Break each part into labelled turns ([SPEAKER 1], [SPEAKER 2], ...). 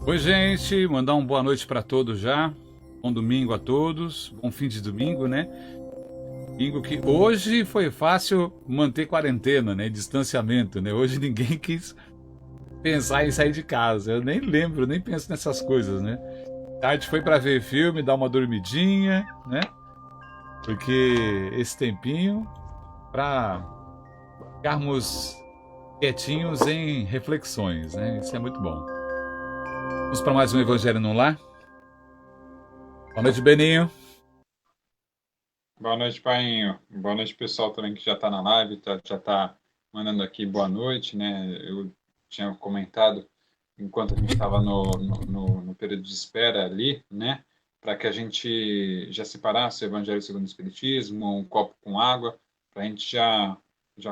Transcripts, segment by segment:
[SPEAKER 1] Oi, gente, mandar uma boa noite para todos já. Bom domingo a todos. Bom fim de domingo, né? Domingo que hoje foi fácil manter quarentena, né? Distanciamento, né? Hoje ninguém quis pensar em sair de casa. Eu nem lembro, nem penso nessas coisas, né? Tarde foi para ver filme, dar uma dormidinha, né? Porque esse tempinho para ficarmos quietinhos em reflexões, né? Isso é muito bom. Vamos para mais um Evangelho no Lar. Boa noite, Beninho.
[SPEAKER 2] Boa noite, Painho. Boa noite, pessoal também que já está na live, já está mandando aqui boa noite, né? Eu tinha comentado, enquanto a gente estava no período de espera ali, né? Para que a gente já separasse o Evangelho segundo o Espiritismo, um copo com água, para a gente já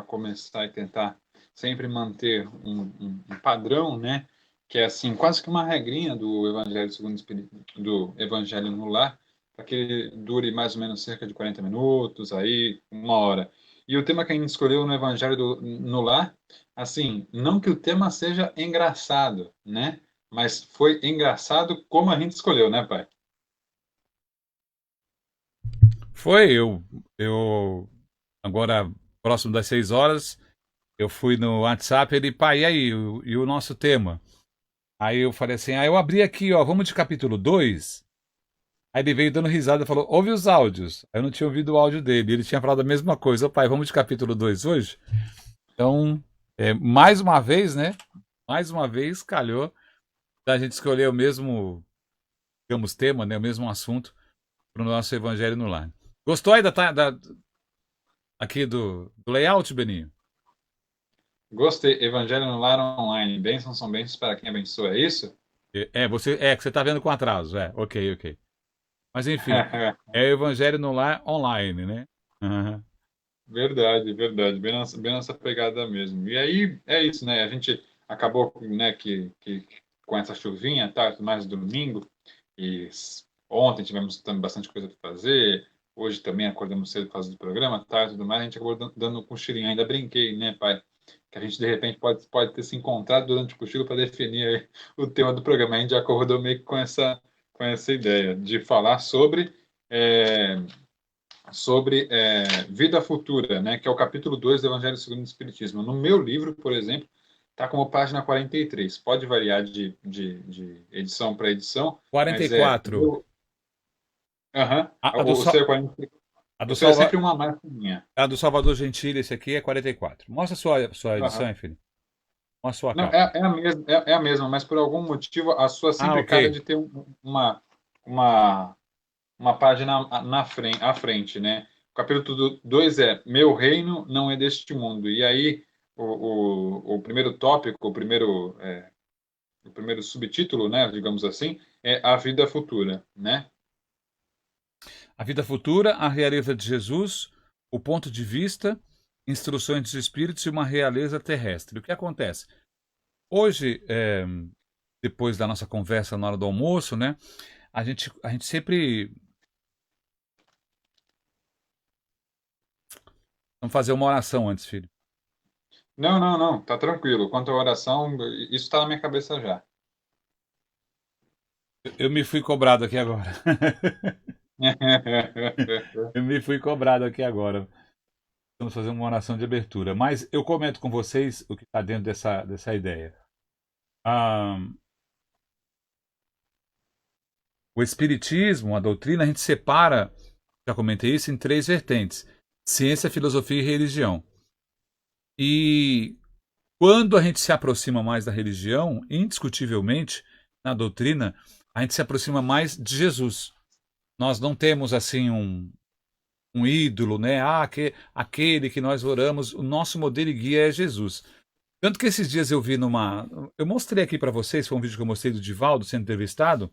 [SPEAKER 2] começar e tentar sempre manter um padrão, né? Que é assim, quase que uma regrinha do Evangelho segundo o Espiritismo, do Evangelho no Lar, para que ele dure mais ou menos cerca de 40 minutos, aí uma hora. E o tema que a gente escolheu no Evangelho no Lar, assim, não que o tema seja engraçado, né? Mas foi engraçado como a gente escolheu, né, pai?
[SPEAKER 1] Foi, eu agora, próximo das 6 horas, eu fui no WhatsApp, ele, pai, e aí, e o nosso tema? Aí eu falei assim, eu abri aqui, ó, vamos de capítulo 2. Aí ele veio dando risada e falou, ouve os áudios. Aí eu não tinha ouvido o áudio dele, ele tinha falado a mesma coisa. Ô, pai, vamos de capítulo 2 hoje? Então, mais uma vez, né? Mais uma vez, calhou da gente escolher o mesmo, digamos, tema, né? O mesmo assunto para o nosso Evangelho no Lar. Gostou aí aqui do layout, Beninho?
[SPEAKER 2] Gostei. Evangelho no Lar Online. Bênçãos são bênçãos para quem abençoa, é isso?
[SPEAKER 1] Que você tá vendo com atraso, ok. Mas enfim, é o Evangelho no Lar online, né? Uhum.
[SPEAKER 2] Verdade, verdade. Bem nessa pegada mesmo. E aí é isso, né? A gente acabou, né, que com essa chuvinha, tá, mais domingo, e ontem tivemos também bastante coisa para fazer. Hoje também acordamos cedo por causa do programa, tá, e tudo mais. A gente acabou dando um cochilinho. Ainda brinquei, né, pai? Que a gente de repente pode ter se encontrado durante o cochilo para definir aí o tema do programa. A gente já acordou meio que com essa ideia de falar é, sobre vida futura, né, que é o capítulo 2 do Evangelho segundo o Espiritismo. No meu livro, por exemplo, está como página 43. Pode variar de edição para edição, mas
[SPEAKER 1] 44.
[SPEAKER 2] Aham,
[SPEAKER 1] A, a, do,
[SPEAKER 2] o seu
[SPEAKER 1] Sa-
[SPEAKER 2] é 40,
[SPEAKER 1] a, do
[SPEAKER 2] o seu é
[SPEAKER 1] Salva,
[SPEAKER 2] sempre uma marquinha.
[SPEAKER 1] a do Salvador Gentili, esse aqui é 44. Mostra a sua edição,
[SPEAKER 2] Aham.
[SPEAKER 1] hein, filho? Mostra a sua
[SPEAKER 2] Não,
[SPEAKER 1] capa.
[SPEAKER 2] é a mesma, mas por algum motivo a sua
[SPEAKER 1] Ah,
[SPEAKER 2] sempre calha
[SPEAKER 1] ok.
[SPEAKER 2] de ter uma, uma página à frente, né? O capítulo 2 é Meu reino não é deste mundo. E aí o primeiro tópico, o primeiro subtítulo, né, digamos assim, é A Vida Futura, né?
[SPEAKER 1] A vida futura, a realeza de Jesus, o ponto de vista, instruções dos espíritos e uma realeza terrestre. O que acontece? Hoje, depois da nossa conversa na hora do almoço, né? A gente sempre. Vamos fazer uma oração antes, filho.
[SPEAKER 2] Não, tá tranquilo. Quanto à oração, isso está na minha cabeça já.
[SPEAKER 1] Eu me fui cobrado aqui agora. Eu me fui cobrado aqui agora. Vamos fazer uma oração de abertura. Mas eu comento com vocês o que está dentro dessa ideia. a, o espiritismo, a doutrina, a gente separa, já comentei isso, em três vertentes: ciência, filosofia e religião. E quando a gente se aproxima mais da religião, indiscutivelmente, na doutrina, a gente se aproxima mais de Jesus. Nós não temos assim um ídolo, né? Aquele que nós oramos, o nosso modelo e guia é Jesus. Tanto que esses dias eu vi numa. Eu mostrei aqui para vocês, foi um vídeo que eu mostrei do Divaldo sendo entrevistado,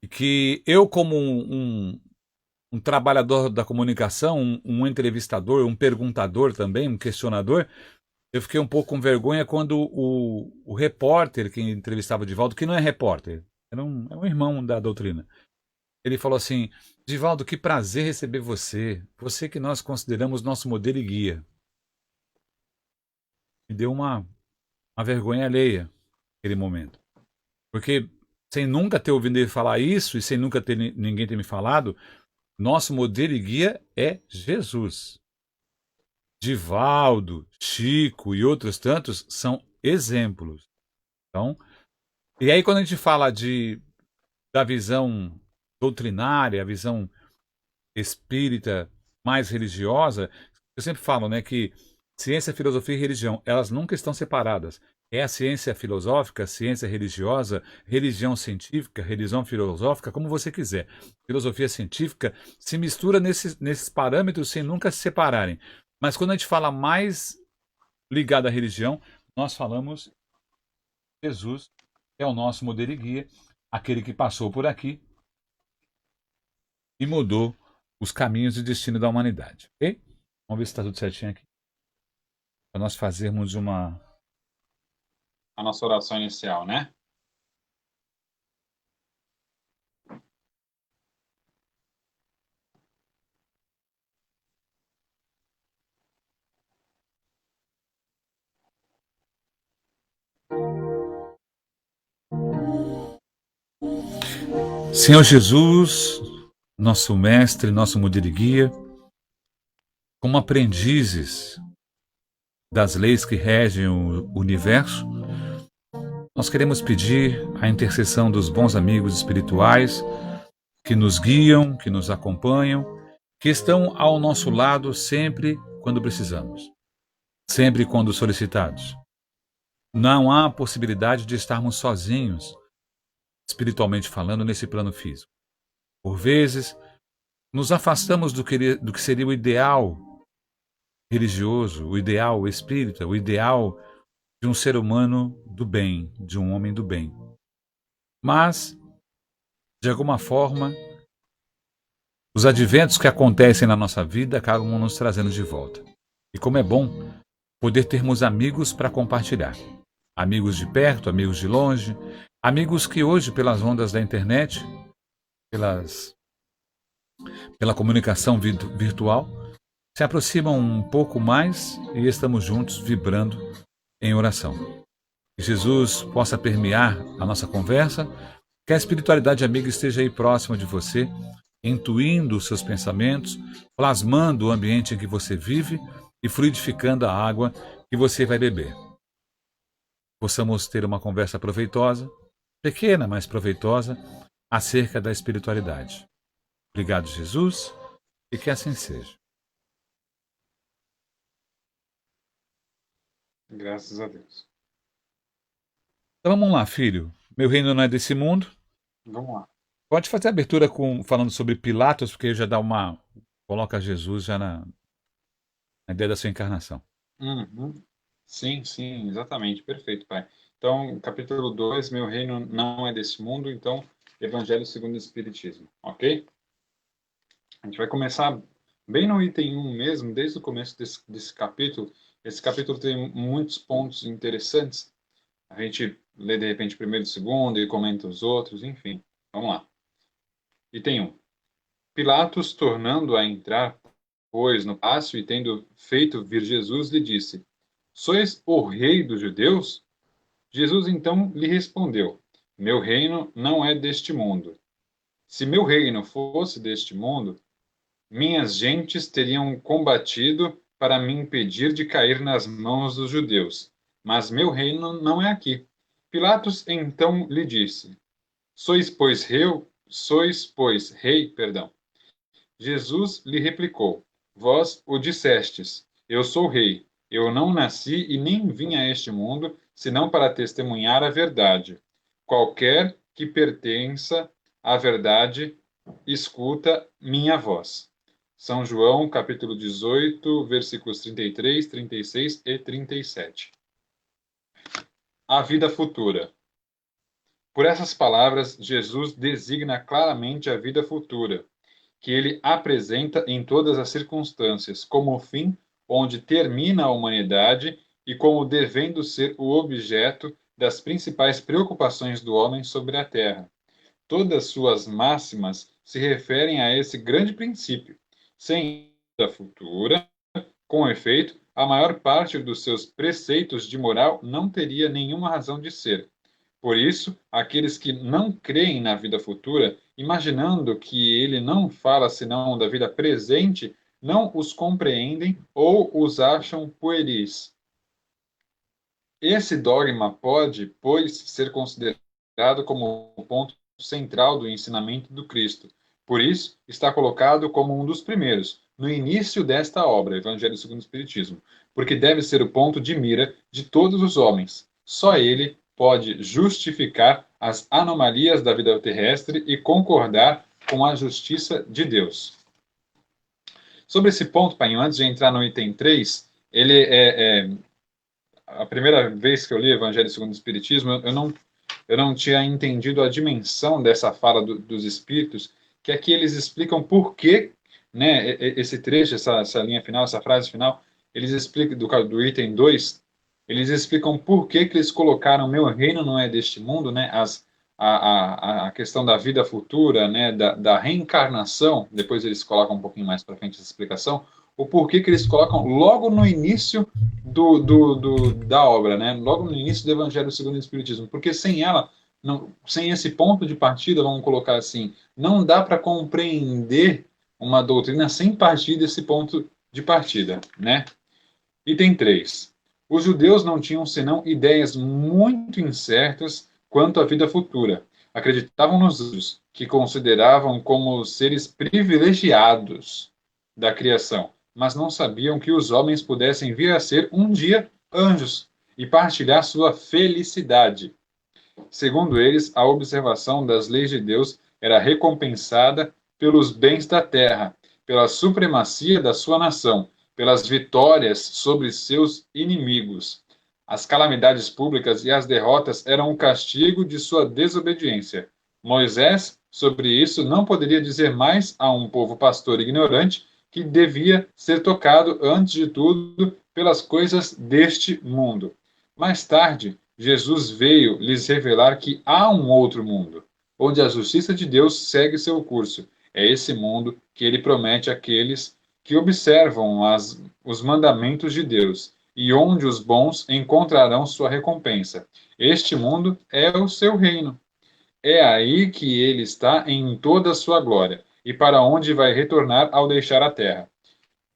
[SPEAKER 1] e que eu, como um trabalhador da comunicação, um entrevistador, um perguntador também, um questionador, eu fiquei um pouco com vergonha quando o repórter que entrevistava o Divaldo, que não é repórter, é um irmão da doutrina, ele falou assim: Divaldo, que prazer receber você, você que nós consideramos nosso modelo e guia. Me deu uma vergonha alheia naquele momento. Porque, sem nunca ter ouvido ele falar isso e sem nunca ter ninguém ter me falado, nosso modelo e guia é Jesus. Divaldo, Chico e outros tantos são exemplos. Então, e aí quando a gente fala da visão doutrinária, a visão espírita mais religiosa, eu sempre falo, né, que ciência, filosofia e religião, elas nunca estão separadas. É a ciência filosófica, a ciência religiosa, religião científica, religião filosófica, como você quiser. Filosofia científica se mistura nesses parâmetros sem nunca se separarem. Mas quando a gente fala mais ligado à religião, nós falamos Jesus é o nosso modelo e guia, aquele que passou por aqui e mudou os caminhos e destino da humanidade. Ok? Vamos ver se está tudo certinho aqui. Para nós fazermos
[SPEAKER 2] A nossa oração inicial, né?
[SPEAKER 1] Senhor Jesus, nosso mestre, nosso modelo e guia, como aprendizes das leis que regem o universo, nós queremos pedir a intercessão dos bons amigos espirituais que nos guiam, que nos acompanham, que estão ao nosso lado sempre quando precisamos, sempre quando solicitados. Não há possibilidade de estarmos sozinhos, espiritualmente falando, nesse plano físico. Por vezes, nos afastamos do que seria o ideal religioso, o ideal espírita, o ideal de um ser humano do bem, de um homem do bem. Mas, de alguma forma, os adventos que acontecem na nossa vida acabam nos trazendo de volta. E como é bom poder termos amigos para compartilhar. Amigos de perto, amigos de longe, amigos que hoje, pelas ondas da internet, pela comunicação virtual, se aproximam um pouco mais e estamos juntos vibrando em oração. Que Jesus possa permear a nossa conversa, que a espiritualidade amiga esteja aí próxima de você, intuindo os seus pensamentos, plasmando o ambiente em que você vive e fluidificando a água que você vai beber. Possamos ter uma conversa proveitosa, pequena, mas proveitosa, acerca da espiritualidade. Obrigado, Jesus, e que assim seja.
[SPEAKER 2] Graças a Deus.
[SPEAKER 1] Então vamos lá, filho. Meu reino não é desse mundo.
[SPEAKER 2] Vamos lá.
[SPEAKER 1] Pode fazer a abertura falando sobre Pilatos, porque já dá coloca Jesus já na ideia da sua encarnação.
[SPEAKER 2] Uhum. Sim, sim, exatamente. Perfeito, pai. Então, capítulo 2, meu reino não é desse mundo, então, Evangelho segundo o Espiritismo, ok? A gente vai começar bem no item 1 mesmo, desde o começo desse capítulo. Esse capítulo tem muitos pontos interessantes. A gente lê, de repente, o primeiro e o segundo e comenta os outros, enfim. Vamos lá. Item 1. Pilatos, tornando a entrar, pois, no pátio e tendo feito vir Jesus, lhe disse: Sois o rei dos judeus? Jesus então lhe respondeu: Meu reino não é deste mundo. Se meu reino fosse deste mundo, minhas gentes teriam combatido para me impedir de cair nas mãos dos judeus. mas meu reino não é aqui. Pilatos então lhe disse: Sois, pois, rei, perdão. Jesus lhe replicou: Vós o dissestes, eu sou rei. Eu não nasci e nem vim a este mundo, senão para testemunhar a verdade. Qualquer que pertença à verdade, escuta minha voz. São João, capítulo 18, versículos 33, 36 e 37. A vida futura. Por essas palavras, Jesus designa claramente a vida futura, que ele apresenta em todas as circunstâncias, como o fim onde termina a humanidade e como devendo ser o objeto das principais preocupações do homem sobre a terra. Todas suas máximas se referem a esse grande princípio. Sem vida futura, com efeito, a maior parte dos seus preceitos de moral não teria nenhuma razão de ser. Por isso, aqueles que não creem na vida futura, imaginando que ele não fala senão da vida presente, não os compreendem ou os acham pueris. Esse dogma pode, pois, ser considerado como o ponto central do ensinamento do Cristo. Por isso, está colocado como um dos primeiros, no início desta obra, Evangelho segundo o Espiritismo, porque deve ser o ponto de mira de todos os homens. Só ele pode justificar as anomalias da vida terrestre e concordar com a justiça de Deus. Sobre esse ponto, pai, antes de entrar no item 3, ele a primeira vez que eu li Evangelho segundo o Espiritismo, eu não tinha entendido a dimensão dessa fala dos Espíritos, que aqui eles explicam por que, né, esse trecho, essa linha final, essa frase final, eles explicam, do item 2, eles explicam por que eles colocaram meu reino não é deste mundo, né, a questão da vida futura, né, da reencarnação, depois eles colocam um pouquinho mais para frente essa explicação, o porquê que eles colocam logo no início da obra, né? Logo no início do Evangelho segundo o Espiritismo, porque sem ela, sem esse ponto de partida, vamos colocar assim, não dá para compreender uma doutrina sem partir desse ponto de partida, né? Item 3. Os judeus não tinham senão ideias muito incertas quanto à vida futura. Acreditavam nos anjos, que consideravam como seres privilegiados da criação, mas não sabiam que os homens pudessem vir a ser um dia anjos e partilhar sua felicidade. Segundo eles, a observação das leis de Deus era recompensada pelos bens da terra, pela supremacia da sua nação, pelas vitórias sobre seus inimigos. As calamidades públicas e as derrotas eram o castigo de sua desobediência. Moisés, sobre isso, não poderia dizer mais a um povo pastor ignorante que devia ser tocado, antes de tudo, pelas coisas deste mundo. Mais tarde, Jesus veio lhes revelar que há um outro mundo, onde a justiça de Deus segue seu curso. É esse mundo que ele promete àqueles que observam os mandamentos de Deus, e onde os bons encontrarão sua recompensa. Este mundo é o seu reino. É aí que ele está em toda a sua glória, e para onde vai retornar ao deixar a terra.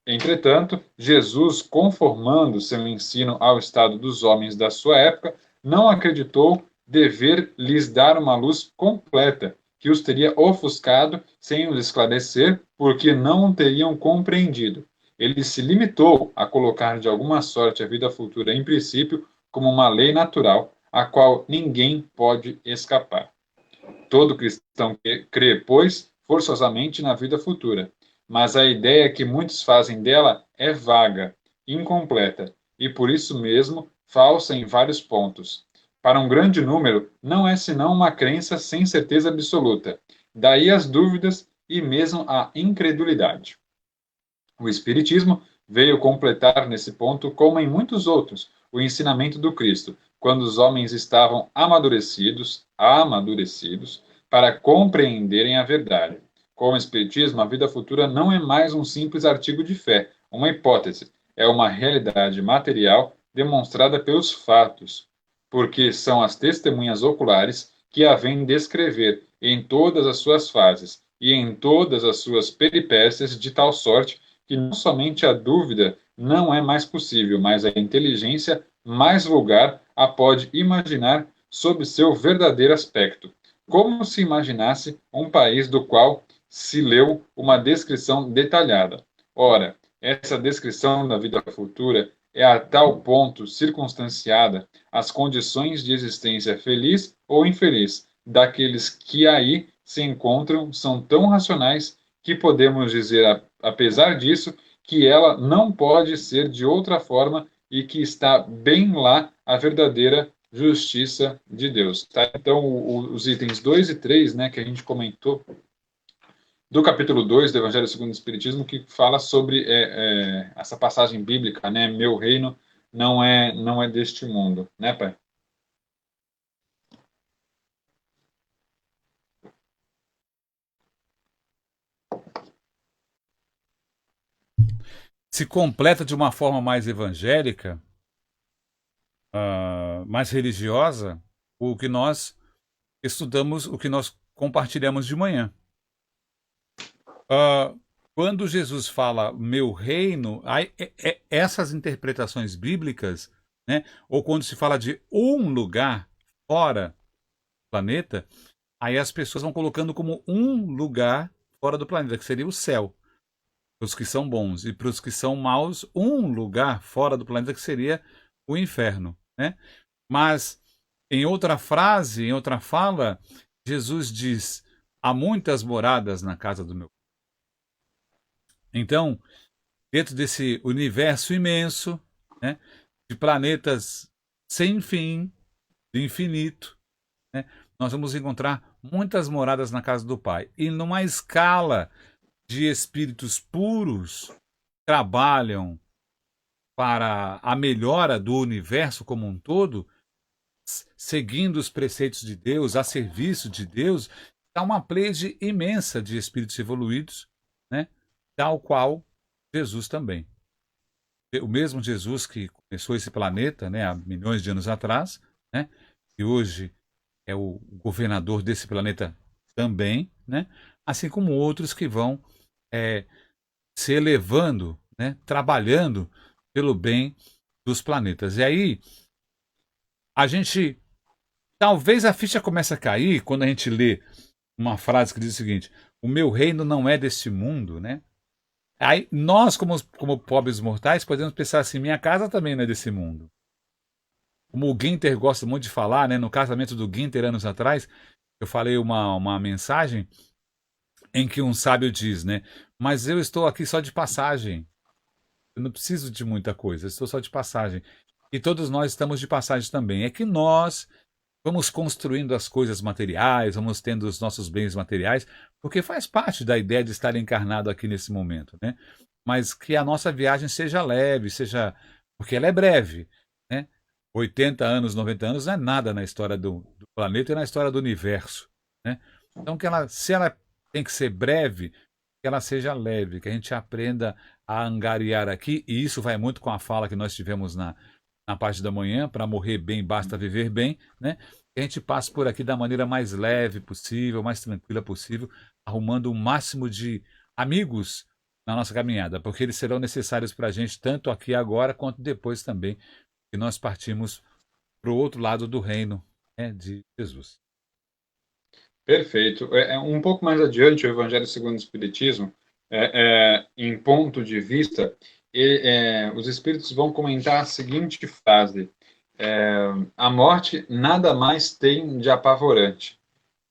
[SPEAKER 2] Entretanto, Jesus, conformando seu ensino ao estado dos homens da sua época, não acreditou dever lhes dar uma luz completa, que os teria ofuscado sem os esclarecer, porque não o teriam compreendido. Ele se limitou a colocar de alguma sorte a vida futura em princípio como uma lei natural, a qual ninguém pode escapar. Todo cristão crê, pois, forçosamente na vida futura, mas a ideia que muitos fazem dela é vaga, incompleta e, por isso mesmo, falsa em vários pontos. Para um grande número, não é senão uma crença sem certeza absoluta. Daí as dúvidas e mesmo a incredulidade. O Espiritismo veio completar nesse ponto, como em muitos outros, o ensinamento do Cristo, quando os homens estavam amadurecidos para compreenderem a verdade. Com o Espiritismo, a vida futura não é mais um simples artigo de fé, uma hipótese, é uma realidade material demonstrada pelos fatos, porque são as testemunhas oculares que a vêm descrever em todas as suas fases e em todas as suas peripécias, de tal sorte que não somente a dúvida não é mais possível, mas a inteligência mais vulgar a pode imaginar sob seu verdadeiro aspecto, como se imaginasse um país do qual se leu uma descrição detalhada. Ora, essa descrição da vida futura é a tal ponto circunstanciada às condições de existência feliz ou infeliz daqueles que aí se encontram são tão racionais que podemos dizer, apesar disso, que ela não pode ser de outra forma e que está bem lá a verdadeira justiça de Deus. Tá? Então, os itens 2 e 3, né, que a gente comentou, do capítulo 2 do Evangelho segundo o Espiritismo, que fala sobre essa passagem bíblica, né, meu reino não é deste mundo, né, pai?
[SPEAKER 1] Se completa de uma forma mais evangélica, mais religiosa, o que nós estudamos, o que nós compartilhamos de manhã. Quando Jesus fala meu reino, essas interpretações bíblicas, né, ou quando se fala de um lugar fora do planeta, aí as pessoas vão colocando como um lugar fora do planeta, que seria o céu, para os que são bons, e para os que são maus, um lugar fora do planeta, que seria o inferno, né? Mas em outra frase, em outra fala, Jesus diz: há muitas moradas na casa do meu Pai. Então, dentro desse universo imenso, né, de planetas sem fim, de infinito, né, nós vamos encontrar muitas moradas na casa do Pai. E numa escala de espíritos puros que trabalham para a melhora do universo como um todo, seguindo os preceitos de Deus, a serviço de Deus, há uma pleiade imensa de espíritos evoluídos, né, tal qual Jesus também. O mesmo Jesus que começou esse planeta, né, há milhões de anos atrás, né, e hoje é o governador desse planeta também, né, assim como outros que vão se elevando, né, trabalhando pelo bem dos planetas. E aí, a gente, talvez a ficha comece a cair quando a gente lê uma frase que diz o seguinte: o meu reino não é deste mundo, né? Aí nós, como pobres mortais, podemos pensar assim: minha casa também não é desse mundo. Como o Guinter gosta muito de falar, né? No casamento do Guinter, anos atrás, eu falei uma mensagem em que um sábio diz, né? Mas eu estou aqui só de passagem. Eu não preciso de muita coisa, eu estou só de passagem. E todos nós estamos de passagem também. É que nós vamos construindo as coisas materiais, vamos tendo os nossos bens materiais, porque faz parte da ideia de estar encarnado aqui nesse momento, né? Mas que a nossa viagem seja leve, seja, porque ela é breve, né? 80 anos, 90 anos não é nada na história do planeta e na história do universo, né? Então se ela tem que ser breve, que ela seja leve, que a gente aprenda a angariar aqui, e isso vai muito com a fala que nós tivemos na parte da manhã: para morrer bem basta viver bem, né? Que a gente passe por aqui da maneira mais leve possível, mais tranquila possível, arrumando o máximo de amigos na nossa caminhada, porque eles serão necessários para a gente tanto aqui agora quanto depois também, que nós partimos para o outro lado do reino, né, de Jesus.
[SPEAKER 2] Perfeito. Um pouco mais adiante, o Evangelho segundo o Espiritismo, em ponto de vista, os espíritos vão comentar a seguinte frase: a morte nada mais tem de apavorante.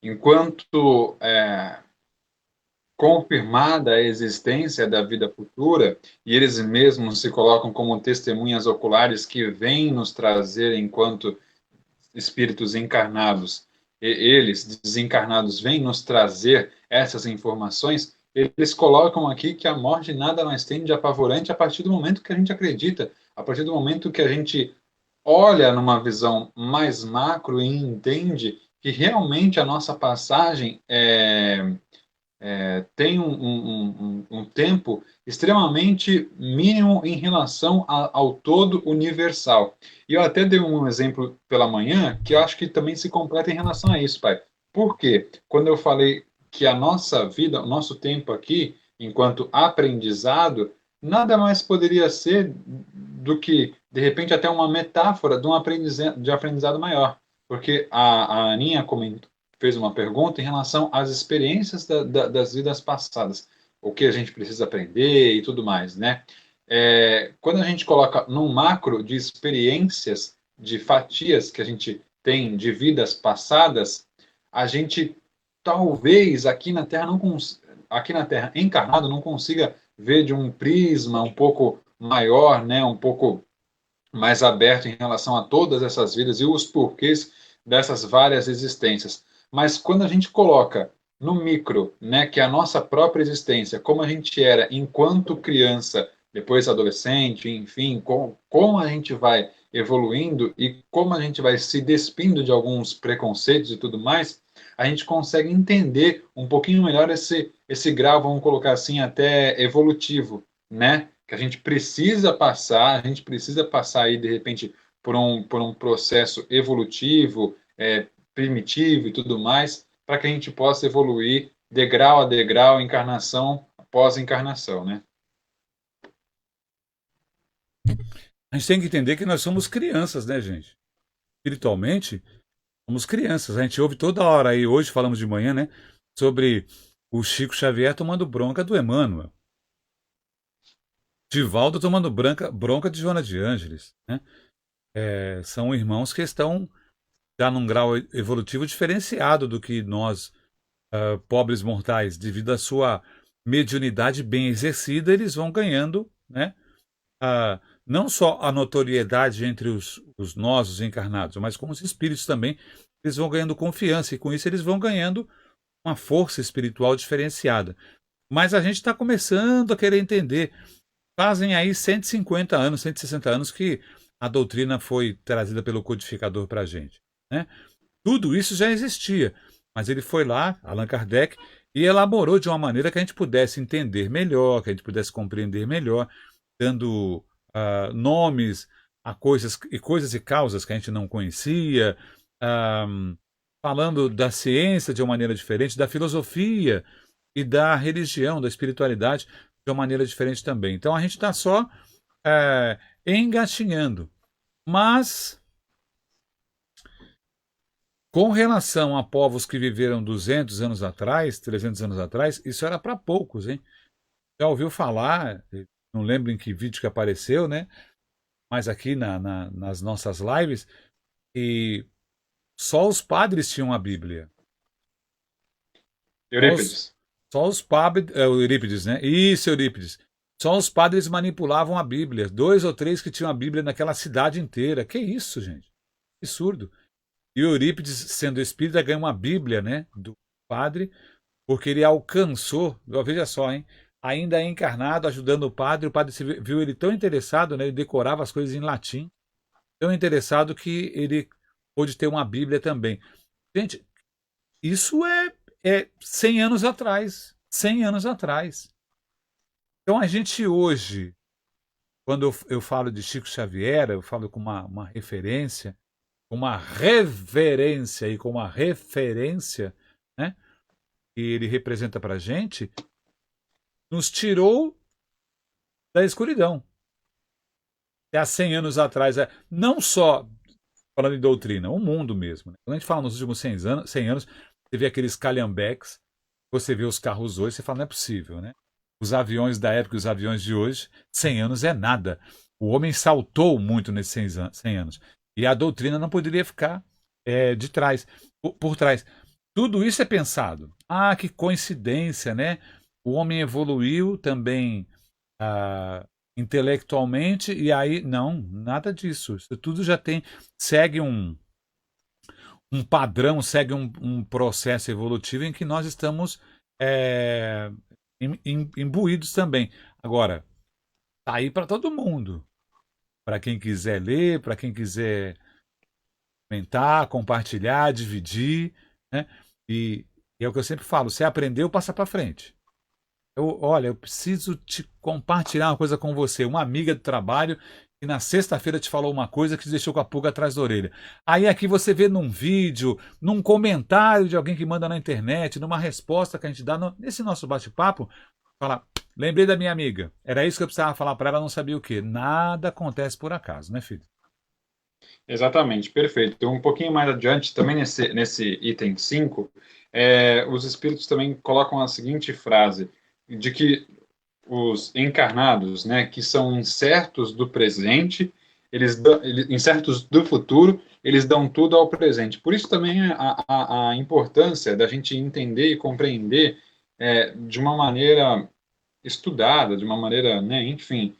[SPEAKER 2] Enquanto confirmada a existência da vida futura, e eles mesmos se colocam como testemunhas oculares que vêm nos trazer, enquanto espíritos encarnados, eles desencarnados vêm nos trazer essas informações, eles colocam aqui que a morte nada mais tem de apavorante a partir do momento que a gente acredita, a partir do momento que a gente olha numa visão mais macro e entende que realmente a nossa passagem tem um tempo extremamente mínimo em relação ao todo universal. E eu até dei um exemplo pela manhã que eu acho que também se completa em relação a isso, pai. Por quê? Quando eu falei que a nossa vida, o nosso tempo aqui, enquanto aprendizado, nada mais poderia ser do que, de repente, até uma metáfora de aprendizado maior. Porque a Aninha fez uma pergunta em relação às experiências das vidas passadas, o que a gente precisa aprender e tudo mais, né? Quando a gente coloca num macro de experiências, de fatias que a gente tem de vidas passadas, a gente talvez aqui na Terra encarnado não consiga ver de um prisma um pouco maior, né, um pouco mais aberto em relação a todas essas vidas e os porquês dessas várias existências. Mas quando a gente coloca no micro, né, que é a nossa própria existência, como a gente era enquanto criança, depois adolescente, enfim, como a gente vai evoluindo e como a gente vai se despindo de alguns preconceitos e tudo mais, a gente consegue entender um pouquinho melhor esse grau, vamos colocar assim, até evolutivo, né? Que a gente precisa passar aí, de repente, por um processo evolutivo, primitivo e tudo mais, para que a gente possa evoluir degrau a degrau, encarnação após encarnação, né?
[SPEAKER 1] A gente tem que entender que nós somos crianças, né, gente? Espiritualmente, somos crianças. A gente ouve toda hora aí, hoje falamos de manhã, né, sobre o Chico Xavier tomando bronca do Emmanuel. Divaldo tomando bronca de Joana de Ângeles, né? São irmãos que estão já num grau evolutivo diferenciado do que nós, pobres mortais, devido à sua mediunidade bem exercida, eles vão ganhando, né? Não só a notoriedade entre nós, os encarnados, mas como os espíritos também, eles vão ganhando confiança e com isso eles vão ganhando uma força espiritual diferenciada. Mas a gente está começando a querer entender. Fazem aí 150 anos, 160 anos que a doutrina foi trazida pelo codificador para a gente, né? Tudo isso já existia, mas ele foi lá, Allan Kardec, e elaborou de uma maneira que a gente pudesse entender melhor, que a gente pudesse compreender melhor, dando nomes a coisas e causas que a gente não conhecia, falando da ciência de uma maneira diferente, da filosofia e da religião, da espiritualidade de uma maneira diferente também. Então a gente está só engatinhando. Mas, com relação a povos que viveram 200 anos atrás, 300 anos atrás, isso era para poucos, hein? Já ouviu falar, não lembro em que vídeo que apareceu, né? Mas aqui nas nossas lives, e só os padres tinham a Bíblia.
[SPEAKER 2] Eurípides.
[SPEAKER 1] Só os padres. Eurípides, né? Isso, Eurípides. Só os padres manipulavam a Bíblia. 2 ou 3 que tinham a Bíblia naquela cidade inteira. Que isso, gente? Absurdo. E Eurípides, sendo espírita, ganha uma Bíblia, né? Do padre, porque ele alcançou. Veja só, hein? Ainda encarnado, ajudando o padre viu ele tão interessado, né? Ele decorava as coisas em latim. Tão interessado que ele pôde ter uma Bíblia também. Gente, isso é 100 anos atrás. 100 anos atrás. Então a gente hoje, quando eu falo de Chico Xavier, eu falo com uma referência, uma reverência e com uma referência, né, que ele representa para a gente, nos tirou da escuridão. Há 100 anos atrás, não só falando de doutrina, o mundo mesmo. Né? Quando a gente fala nos últimos 100 anos, você vê aqueles calhambeques, você vê os carros hoje, você fala, não é possível, né? Os aviões da época e os aviões de hoje, 100 anos é nada. O homem saltou muito nesses 100 anos. E a doutrina não poderia ficar de trás, por trás. Tudo isso é pensado. Ah, que coincidência, né? O homem evoluiu também intelectualmente e aí, não, nada disso. Isso tudo já segue um padrão, segue um processo evolutivo em que nós estamos imbuídos também. Agora, tá aí para todo mundo. Para quem quiser ler, para quem quiser comentar, compartilhar, dividir, né? E é o que eu sempre falo, você aprendeu, passa para frente. Olha, eu preciso te compartilhar uma coisa com você. Uma amiga do trabalho que na sexta-feira te falou uma coisa que te deixou com a pulga atrás da orelha. Aí aqui você vê num vídeo, num comentário de alguém que manda na internet, numa resposta que a gente dá nesse nosso bate-papo, fala, lembrei da minha amiga. Era isso que eu precisava falar para ela, não sabia o quê. Nada acontece por acaso, né, filho?
[SPEAKER 2] Exatamente, perfeito. Então, um pouquinho mais adiante, também nesse item 5, os espíritos também colocam a seguinte frase, de que os encarnados, né, que são incertos do presente, incertos do futuro, eles dão tudo ao presente. Por isso também a importância da gente entender e compreender de uma maneira estudada, de uma maneira, né, enfim,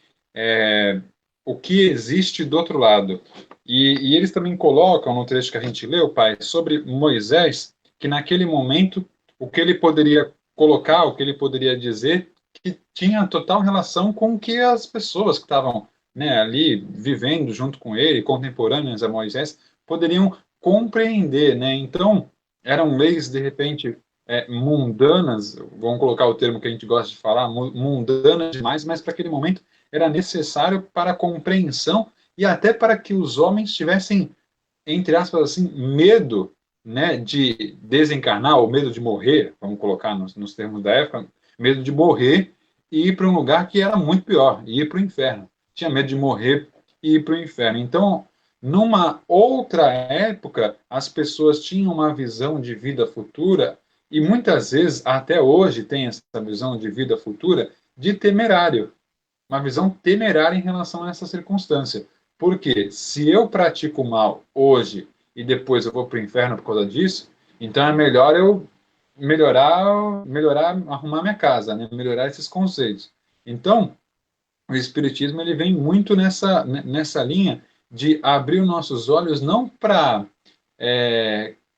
[SPEAKER 2] o que existe do outro lado. E eles também colocam no trecho que a gente leu, pai, sobre Moisés, que naquele momento o que ele poderia colocar, o que ele poderia dizer, que tinha total relação com o que as pessoas que estavam, né, ali vivendo junto com ele, contemporâneas a Moisés, poderiam compreender, né? Então, eram leis de repente mundanas, vamos colocar o termo que a gente gosta de falar, mundanas demais, mas para aquele momento era necessário para a compreensão e até para que os homens tivessem, entre aspas, assim, medo, né, de desencarnar, ou medo de morrer, vamos colocar nos termos da época, medo de morrer e ir para um lugar que era muito pior, ir para o inferno. Tinha medo de morrer e ir para o inferno. Então, numa outra época, as pessoas tinham uma visão de vida futura e muitas vezes, até hoje, tem essa visão de vida futura de temerário. Uma visão temerária em relação a essa circunstância. Porque se eu pratico mal hoje e depois eu vou para o inferno por causa disso, então é melhor eu melhorar, arrumar minha casa, né? Melhorar esses conceitos. Então, o Espiritismo ele vem muito nessa linha de abrir os nossos olhos não para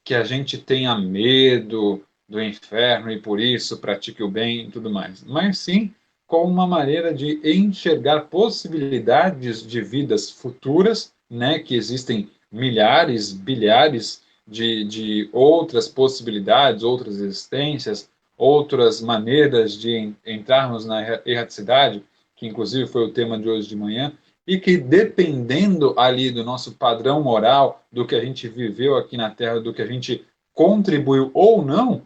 [SPEAKER 2] que a gente tenha medo do inferno e por isso pratique o bem e tudo mais, mas sim como uma maneira de enxergar possibilidades de vidas futuras, né, que existem milhares, bilhares de outras possibilidades, outras existências, outras maneiras de entrarmos na erraticidade, que inclusive foi o tema de hoje de manhã, e que dependendo ali do nosso padrão moral, do que a gente viveu aqui na Terra, do que a gente contribuiu ou não,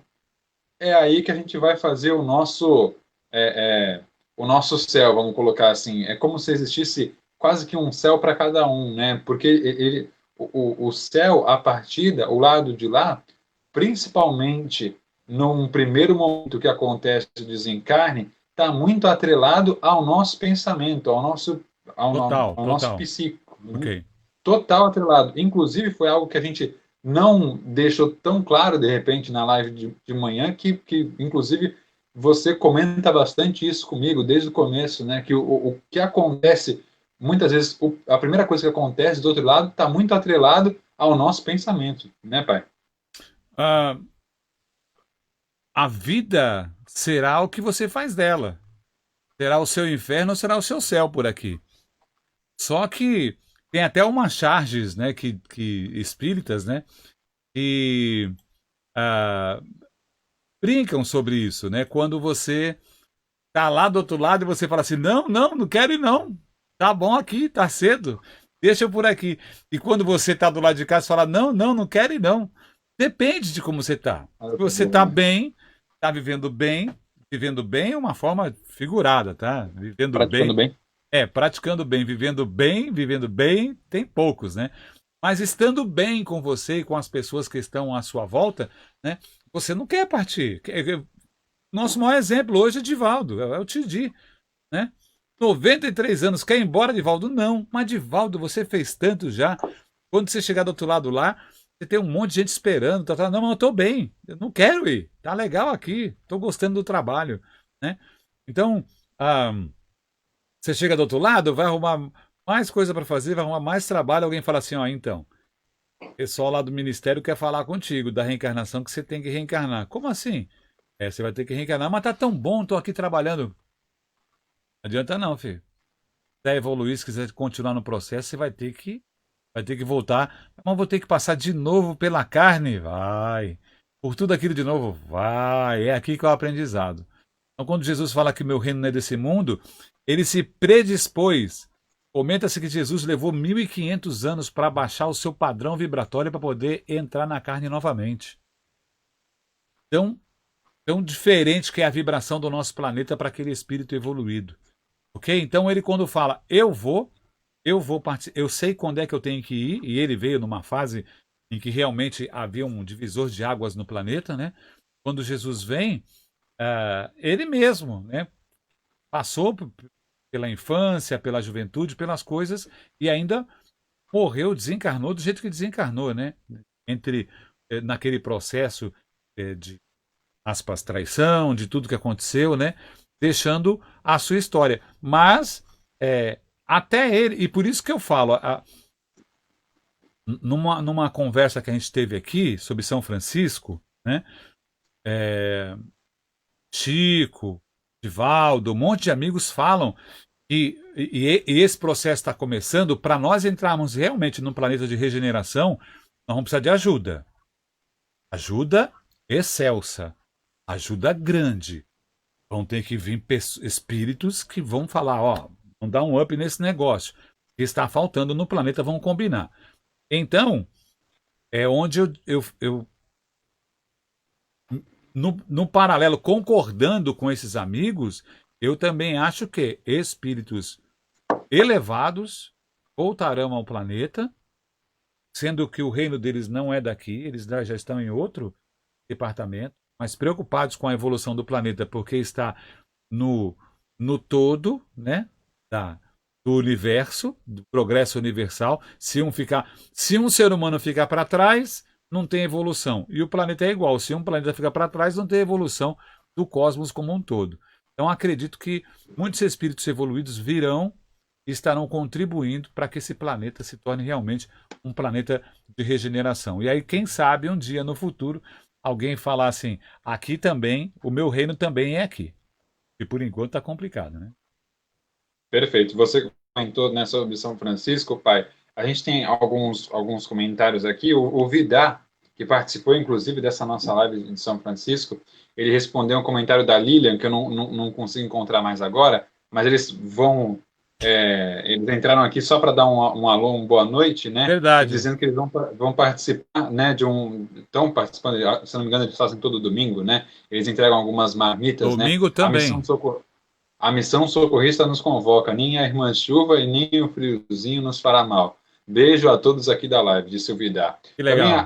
[SPEAKER 2] é aí que a gente vai fazer o nosso céu, vamos colocar assim. É como se existisse quase que um céu para cada um, né? Porque o céu, a partida, o lado de lá, principalmente num primeiro momento que acontece o desencarne, está muito atrelado ao nosso pensamento,
[SPEAKER 1] Total,
[SPEAKER 2] ao nosso
[SPEAKER 1] total.
[SPEAKER 2] psíquico. Né?
[SPEAKER 1] Ok.
[SPEAKER 2] Total atrelado. Inclusive, foi algo que a gente não deixou tão claro, de repente, na live de manhã, que inclusive, você comenta bastante isso comigo desde o começo, né? Que o que acontece, muitas vezes, a primeira coisa que acontece do outro lado está muito atrelado ao nosso pensamento, né, pai?
[SPEAKER 1] Ah, a vida será o que você faz dela. Será o seu inferno ou será o seu céu por aqui. Só que tem até umas charges, né, que espíritas, né, que ah, brincam sobre isso, né? Quando você tá lá do outro lado e você fala assim, não, não, não quero ir não. Tá bom aqui, tá cedo. Deixa eu por aqui. E quando você tá do lado de cá, você fala, não, não, não quero ir não. Depende de como você tá. Se você tá bem, tá vivendo bem é uma forma figurada, tá? Vivendo
[SPEAKER 2] Praticando
[SPEAKER 1] bem,
[SPEAKER 2] bem.
[SPEAKER 1] praticando bem, vivendo bem, tem poucos, né? Mas estando bem com você e com as pessoas que estão à sua volta, né? Você não quer partir. Nosso maior exemplo hoje é Divaldo, é o Tidi, né? 93 anos, quer ir embora, Divaldo? Não. Mas, Divaldo, você fez tanto já. Quando você chegar do outro lado lá, você tem um monte de gente esperando. Não, mas eu tô bem. Eu não quero ir. Tá legal aqui. Tô gostando do trabalho, né? Então, ah, você chega do outro lado, vai arrumar mais coisa para fazer, vai arrumar mais trabalho. Alguém fala assim, ó, então, o pessoal lá do ministério quer falar contigo da reencarnação que você tem que reencarnar. Como assim? Você vai ter que reencarnar, mas tá tão bom, tô aqui trabalhando. Não adianta não, filho. Se quiser evoluir, se quiser continuar no processo, você vai ter que voltar. Mas vou ter que passar de novo pela carne? Vai. Por tudo aquilo de novo? Vai. É aqui que é o aprendizado. Então, quando Jesus fala que meu reino não é desse mundo, ele se predispôs. Comenta-se que Jesus levou 1.500 anos para baixar o seu padrão vibratório para poder entrar na carne novamente. Então, tão diferente que é a vibração do nosso planeta para aquele espírito evoluído. Ok? Então ele quando fala, eu sei quando é que eu tenho que ir, e ele veio numa fase em que realmente havia um divisor de águas no planeta, né? Quando Jesus vem, ele mesmo, né? Passou pela infância, pela juventude, pelas coisas, e ainda morreu, desencarnou do jeito que desencarnou, né? Naquele processo de aspas, traição, de tudo que aconteceu, né? Deixando a sua história. Mas até ele, e por isso que eu falo, numa conversa que a gente teve aqui sobre São Francisco, né? Chico, Divaldo, um monte de amigos falam e esse processo está começando. Para nós entrarmos realmente num planeta de regeneração, nós vamos precisar de ajuda. Ajuda excelsa. Ajuda grande. Vão ter que vir espíritos que vão falar, ó, vão dar um up nesse negócio. O que está faltando no planeta, vão combinar. Então, é onde eu no paralelo, concordando com esses amigos, eu também acho que espíritos elevados voltarão ao planeta, sendo que o reino deles não é daqui, eles já estão em outro departamento, mas preocupados com a evolução do planeta, porque está no todo, né, do universo, do progresso universal. Se um ser humano ficar para trás, não tem evolução. E o planeta é igual. Se um planeta ficar para trás, não tem evolução do cosmos como um todo. Então acredito que muitos espíritos evoluídos virão e estarão contribuindo para que esse planeta se torne realmente um planeta de regeneração. E aí, quem sabe, um dia no futuro, alguém falar assim, aqui também, o meu reino também é aqui. E por enquanto está complicado, né?
[SPEAKER 2] Perfeito. Você comentou, né, sobre São Francisco, pai. A gente tem alguns comentários aqui. O Vidar, que participou, inclusive, dessa nossa live de São Francisco, ele respondeu um comentário da Lilian, que eu não consigo encontrar mais agora, mas eles entraram aqui só para dar um alô, uma boa noite, né?
[SPEAKER 1] Verdade.
[SPEAKER 2] E dizendo que eles vão participar, né, estão participando, se não me engano, eles fazem todo domingo, né? Eles entregam algumas marmitas,
[SPEAKER 1] domingo,
[SPEAKER 2] né?
[SPEAKER 1] Também.
[SPEAKER 2] A missão socorrista nos convoca, nem a irmã chuva e nem o friozinho nos fará mal. Beijo a todos aqui da live, disse o Vidar.
[SPEAKER 1] Que legal.
[SPEAKER 2] Também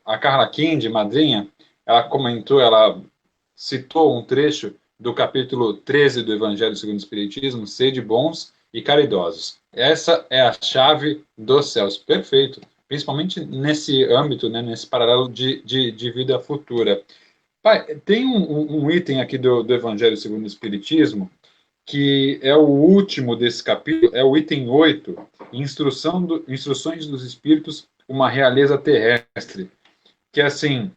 [SPEAKER 2] a Carla Kind, madrinha, ela comentou, ela citou um trecho do capítulo 13 do Evangelho segundo o Espiritismo, sede bons e caridosos. Essa é a chave dos céus. Perfeito. Principalmente nesse âmbito, né, nesse paralelo de vida futura. Pai, tem um item aqui do Evangelho segundo o Espiritismo, que é o último desse capítulo, é o item 8, Instruções dos Espíritos, uma realeza terrestre. Que é assim,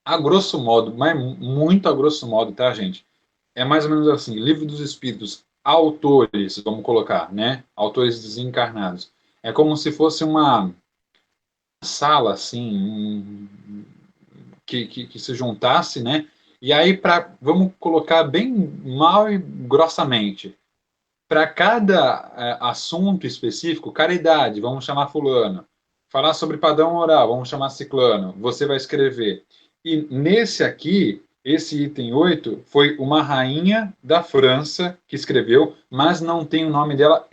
[SPEAKER 2] a grosso modo, mas muito a grosso modo, tá, gente? É mais ou menos assim, Livro dos Espíritos, autores, vamos colocar, né? Autores desencarnados. É como se fosse uma sala, assim, que se juntasse, né? E aí, vamos colocar bem mal e grossamente, para cada assunto específico, caridade, vamos chamar fulano. Falar sobre padrão moral, vamos chamar ciclano. Você vai escrever. E nesse aqui, esse item 8, foi uma rainha da França que escreveu, mas não tem o nome dela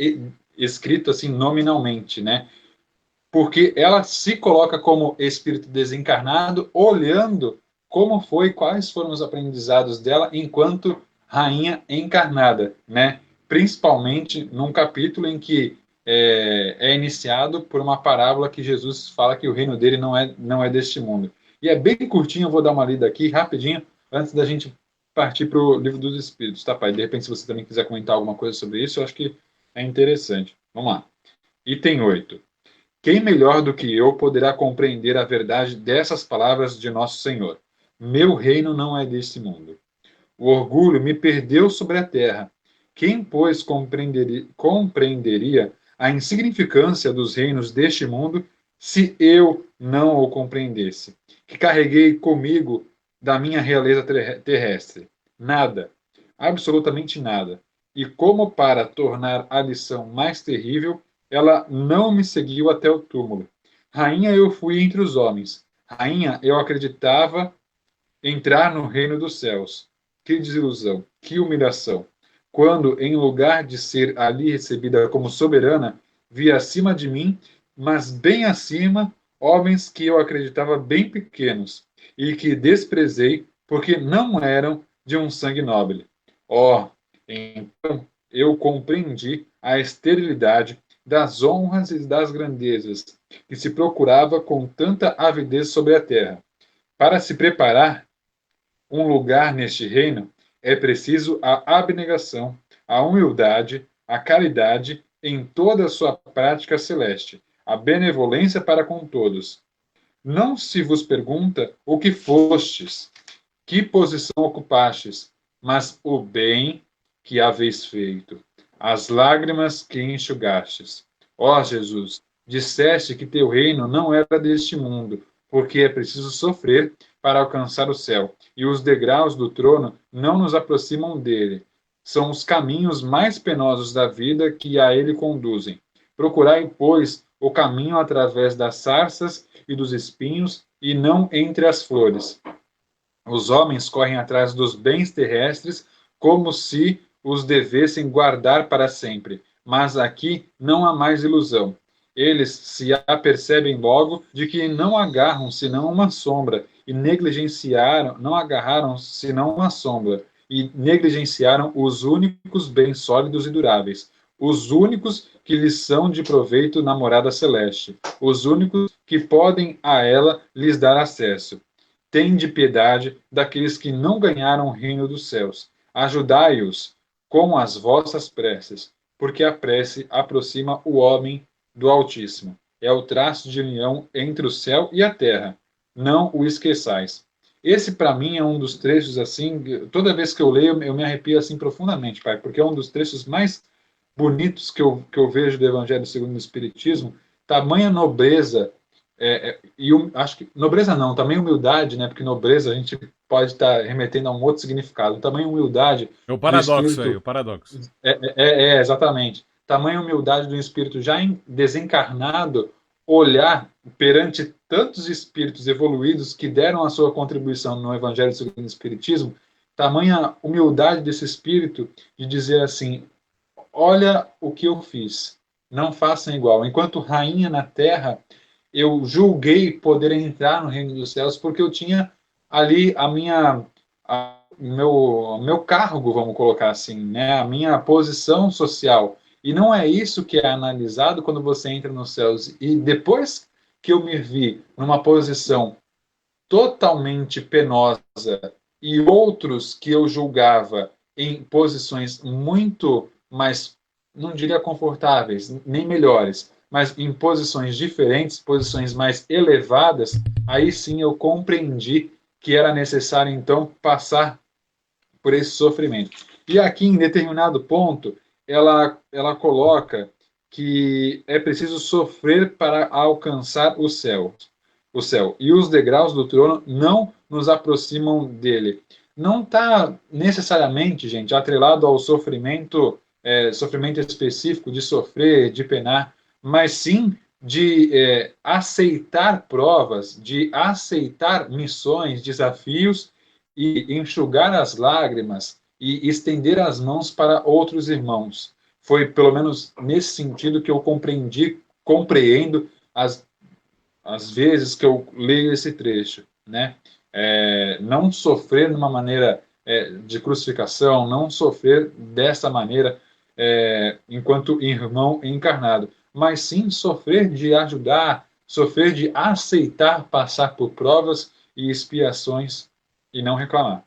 [SPEAKER 2] escrito assim nominalmente, né? Porque ela se coloca como espírito desencarnado, olhando quais foram os aprendizados dela enquanto rainha encarnada, né? Principalmente num capítulo em que é iniciado por uma parábola que Jesus fala que o reino dele não é deste mundo. E é bem curtinho, eu vou dar uma lida aqui rapidinho, antes da gente partir para o Livro dos Espíritos, tá, pai? De repente, se você também quiser comentar alguma coisa sobre isso, eu acho que é interessante. Vamos lá. Item 8. Quem melhor do que eu poderá compreender a verdade dessas palavras de nosso Senhor? Meu reino não é deste mundo. O orgulho me perdeu sobre a terra. Quem, pois, compreenderia a insignificância dos reinos deste mundo se eu não o compreendesse? Que carreguei comigo da minha realeza terrestre? Nada. Absolutamente nada. E como para tornar a lição mais terrível, ela não me seguiu até o túmulo. Rainha eu fui entre os homens. Rainha eu acreditava entrar no reino dos céus. Que desilusão, que humilhação! Quando, em lugar de ser ali recebida como soberana, vi acima de mim, mas bem acima, homens que eu acreditava bem pequenos, e que desprezei, porque não eram de um sangue nobre. Oh, então eu compreendi a esterilidade das honras e das grandezas que se procurava com tanta avidez sobre a terra. Para se preparar um lugar neste reino, é preciso a abnegação, a humildade, a caridade em toda a sua prática celeste, a benevolência para com todos. Não se vos pergunta o que fostes, que posição ocupastes, mas o bem que haveis feito, as lágrimas que enxugastes. Ó Jesus, disseste que teu reino não era deste mundo, porque é preciso sofrer para alcançar o céu, e os degraus do trono não nos aproximam dele. São os caminhos mais penosos da vida que a ele conduzem. Procurai, pois, o caminho através das sarças e dos espinhos, e não entre as flores. Os homens correm atrás dos bens terrestres como se os devessem guardar para sempre. Mas aqui não há mais ilusão. Eles se apercebem logo de que não agarram senão uma sombra e negligenciaram, não agarraram senão uma sombra e negligenciaram os únicos bens sólidos e duráveis, os únicos que lhes são de proveito na morada celeste, os únicos que podem a ela lhes dar acesso. Tende piedade daqueles que não ganharam o reino dos céus. Ajudai-os com as vossas preces, porque a prece aproxima o homem do Altíssimo. É o traço de união entre o céu e a terra. Não o esqueçais. Esse, para mim, é um dos trechos, assim, toda vez que eu leio, eu me arrepio, assim, profundamente, pai, porque é um dos trechos mais bonitos que eu vejo do Evangelho segundo o Espiritismo. Tamanha nobreza acho que nobreza não, também humildade, né? Porque nobreza a gente pode estar remetendo a um outro significado. Tamanha humildade
[SPEAKER 1] É o
[SPEAKER 2] do
[SPEAKER 1] paradoxo aí,
[SPEAKER 2] espírito.
[SPEAKER 1] o paradoxo.
[SPEAKER 2] Exatamente. Tamanha humildade do espírito já desencarnado olhar perante tantos espíritos evoluídos que deram a sua contribuição no Evangelho segundo o Espiritismo. Tamanha humildade desse espírito de dizer assim: olha o que eu fiz, não façam igual. Enquanto rainha na terra, eu julguei poder entrar no reino dos céus porque eu tinha ali meu cargo, vamos colocar assim, né? A minha posição social. E não é isso que é analisado quando você entra nos céus. E depois que eu me vi numa posição totalmente penosa e outros que eu julgava em posições muito mais, não diria confortáveis, nem melhores, mas em posições diferentes, posições mais elevadas, aí sim eu compreendi que era necessário então passar por esse sofrimento. E aqui, em determinado ponto, ela coloca que é preciso sofrer para alcançar o céu. O céu. E os degraus do trono não nos aproximam dele. Não está necessariamente, gente, atrelado ao sofrimento, sofrimento específico de sofrer, de penar, mas sim de aceitar provas, de aceitar missões, desafios e enxugar as lágrimas e estender as mãos para outros irmãos. Foi pelo menos nesse sentido que eu compreendo as vezes que eu leio esse trecho, né? Não sofrer de uma maneira de crucificação, não sofrer dessa maneira enquanto irmão encarnado, mas sim sofrer de ajudar, sofrer de aceitar passar por provas e expiações e não reclamar.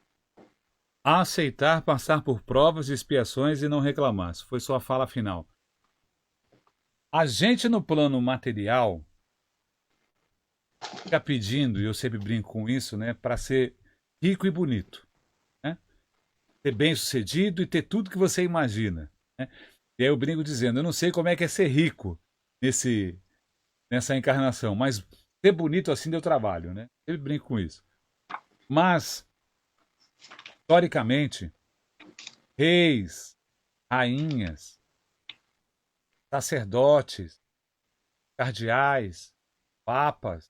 [SPEAKER 1] Aceitar passar por provas e expiações e não reclamar. Isso foi sua fala final. A gente no plano material fica pedindo, e eu sempre brinco com isso, né, para ser rico e bonito, né? Ser bem-sucedido e ter tudo que você imagina, né? E aí eu brinco dizendo, eu não sei como é que é ser rico nessa encarnação, mas ser bonito assim deu trabalho, né? Eu brinco com isso. Mas, historicamente, reis, rainhas, sacerdotes, cardeais, papas,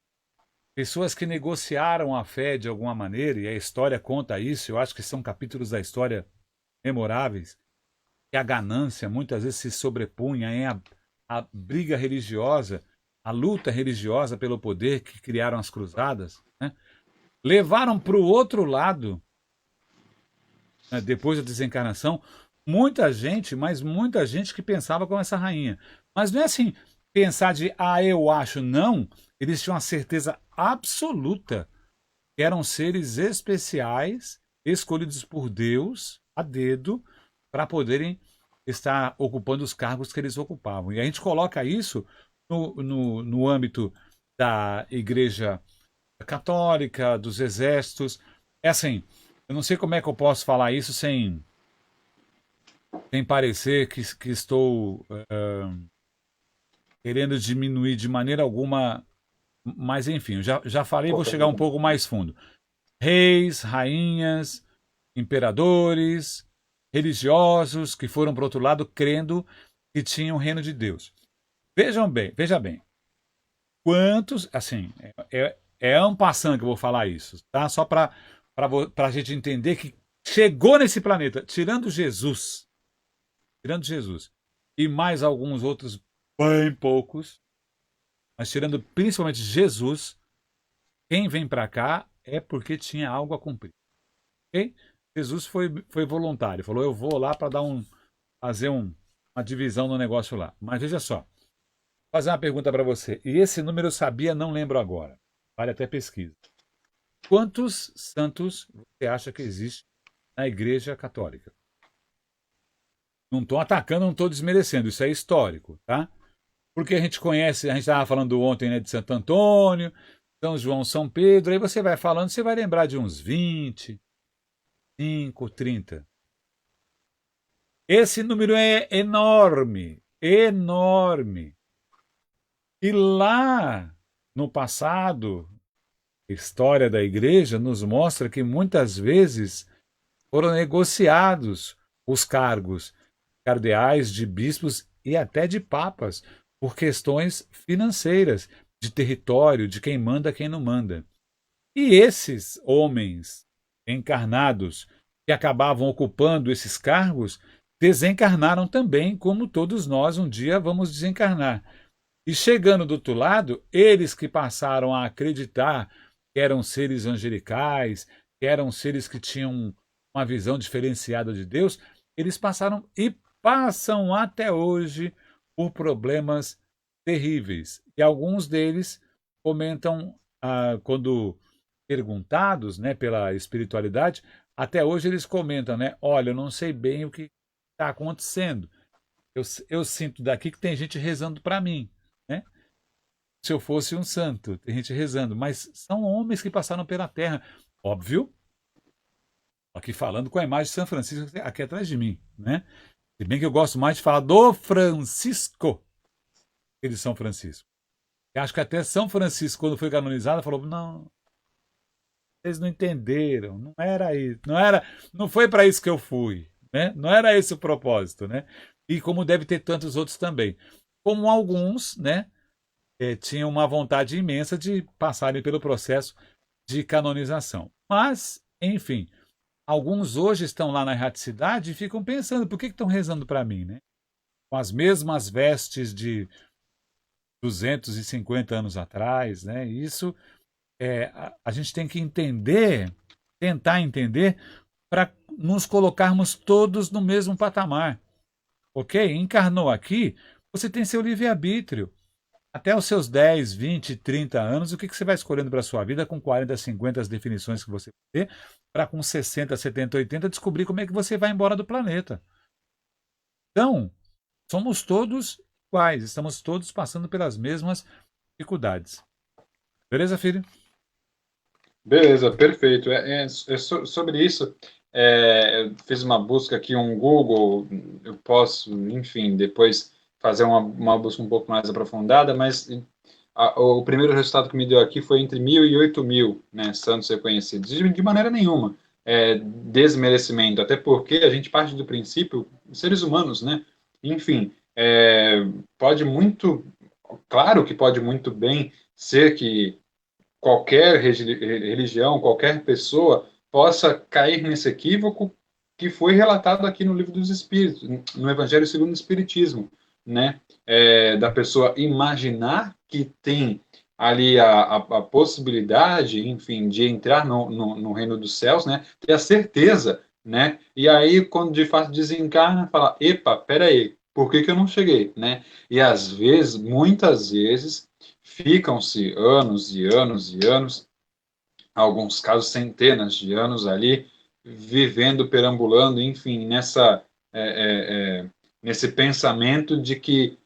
[SPEAKER 1] pessoas que negociaram a fé de alguma maneira, e a história conta isso, eu acho que são capítulos da história memoráveis, que a ganância muitas vezes se sobrepunha a briga religiosa, a luta religiosa pelo poder que criaram as cruzadas, né? Levaram para o outro lado, né, depois da desencarnação, muita gente, mas muita gente que pensava como essa rainha. Mas não é assim, pensar de, eu acho, não. Eles tinham a certeza absoluta que eram seres especiais, escolhidos por Deus, a dedo, para poderem estar ocupando os cargos que eles ocupavam. E a gente coloca isso no âmbito da Igreja Católica, dos exércitos. É assim, eu não sei como é que eu posso falar isso sem parecer que estou querendo diminuir de maneira alguma, mas enfim, eu já falei, vou chegar um pouco mais fundo. Reis, rainhas, imperadores, religiosos que foram para o outro lado crendo que tinham o reino de Deus. Veja bem, quantos, assim, en passant que eu vou falar isso, tá? Só para a gente entender que chegou nesse planeta, tirando Jesus, e mais alguns outros bem poucos, mas tirando principalmente Jesus, quem vem para cá é porque tinha algo a cumprir. Okay? Jesus foi voluntário, falou, eu vou lá para fazer uma divisão no negócio lá. Mas veja só, vou fazer uma pergunta para você. E esse número eu sabia, não lembro agora. Vale até pesquisa. Quantos santos você acha que existe na Igreja Católica? Não estou atacando, não estou desmerecendo, isso é histórico, tá? Porque a gente conhece, a gente estava falando ontem, né, de Santo Antônio, São João, São Pedro, aí você vai falando, você vai lembrar de uns 20, 5, 30. Esse número é enorme, enorme. E lá no passado, a história da igreja nos mostra que muitas vezes foram negociados os cargos cardeais, de bispos e até de papas, por questões financeiras, de território, de quem manda, quem não manda. E esses homens encarnados que acabavam ocupando esses cargos desencarnaram também, como todos nós um dia vamos desencarnar. E chegando do outro lado, eles que passaram a acreditar que eram seres angelicais, que eram seres que tinham uma visão diferenciada de Deus, eles passaram e passam até hoje por problemas terríveis. E alguns deles comentam, quando perguntados, né, pela espiritualidade, até hoje eles comentam, né, olha, eu não sei bem o que está acontecendo. Eu sinto daqui que tem gente rezando para mim, né? Se eu fosse um santo, tem gente rezando, mas são homens que passaram pela Terra, óbvio, aqui falando com a imagem de São Francisco aqui atrás de mim, né? Se bem que eu gosto mais de falar do Francisco que de São Francisco. Eu acho que até São Francisco, quando foi canonizado, falou, não, vocês não entenderam, não era isso, não foi para isso que eu fui, né? Não era esse o propósito, né? E como deve ter tantos outros também. Como alguns, né, tinham uma vontade imensa de passarem pelo processo de canonização. Mas, enfim, alguns hoje estão lá na erraticidade e ficam pensando, por que estão rezando para mim, né? Com as mesmas vestes de 250 anos atrás, né? Isso a gente tem que entender, tentar entender, para nos colocarmos todos no mesmo patamar. Ok? Encarnou aqui, você tem seu livre-arbítrio. Até os seus 10, 20, 30 anos, o que você vai escolhendo para a sua vida com 40, 50 as definições que você tem, para com 60, 70, 80 descobrir como é que você vai embora do planeta. Então, somos todos iguais, estamos todos passando pelas mesmas dificuldades. Beleza, filho?
[SPEAKER 2] Beleza, perfeito. Sobre isso, eu fiz uma busca aqui, um Google, eu posso, enfim, depois fazer uma busca um pouco mais aprofundada, mas o primeiro resultado que me deu aqui foi entre 1.000 e 8.000, né, santos reconhecidos. De maneira nenhuma desmerecimento, até porque a gente parte do princípio, seres humanos, né, enfim, pode muito, claro que pode muito bem ser que qualquer religião, qualquer pessoa possa cair nesse equívoco que foi relatado aqui no Livro dos Espíritos, no Evangelho segundo o Espiritismo, né? Da pessoa imaginar que tem ali a possibilidade, enfim, de entrar no reino dos céus, né? Ter a certeza, né? E aí, quando de fato desencarna, fala, epa, peraí, por que que eu não cheguei, né? E às vezes, muitas vezes, ficam-se anos e anos e anos, alguns casos centenas de anos ali, vivendo, perambulando, enfim, nesse pensamento de que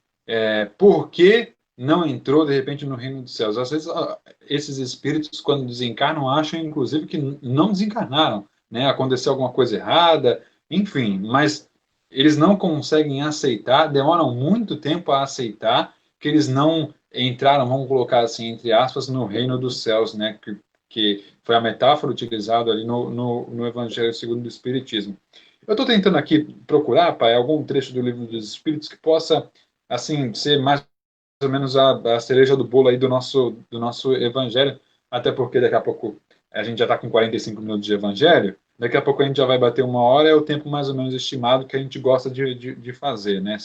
[SPEAKER 2] por que não entrou de repente no reino dos céus? Às vezes esses espíritos, quando desencarnam, acham inclusive que não desencarnaram, né? Aconteceu alguma coisa errada, enfim, mas eles não conseguem aceitar, demoram muito tempo a aceitar que eles não entraram, vamos colocar assim, entre aspas, no reino dos céus, né? Que foi a metáfora utilizada ali no Evangelho segundo o Espiritismo. Eu estou tentando aqui procurar, pai, algum trecho do Livro dos Espíritos que possa, assim, ser mais ou menos a cereja do bolo aí do nosso Evangelho, até porque daqui a pouco a gente já está com 45 minutos de Evangelho, daqui a pouco a gente já vai bater 1 hora, é o tempo mais ou menos estimado que a gente gosta de fazer, né?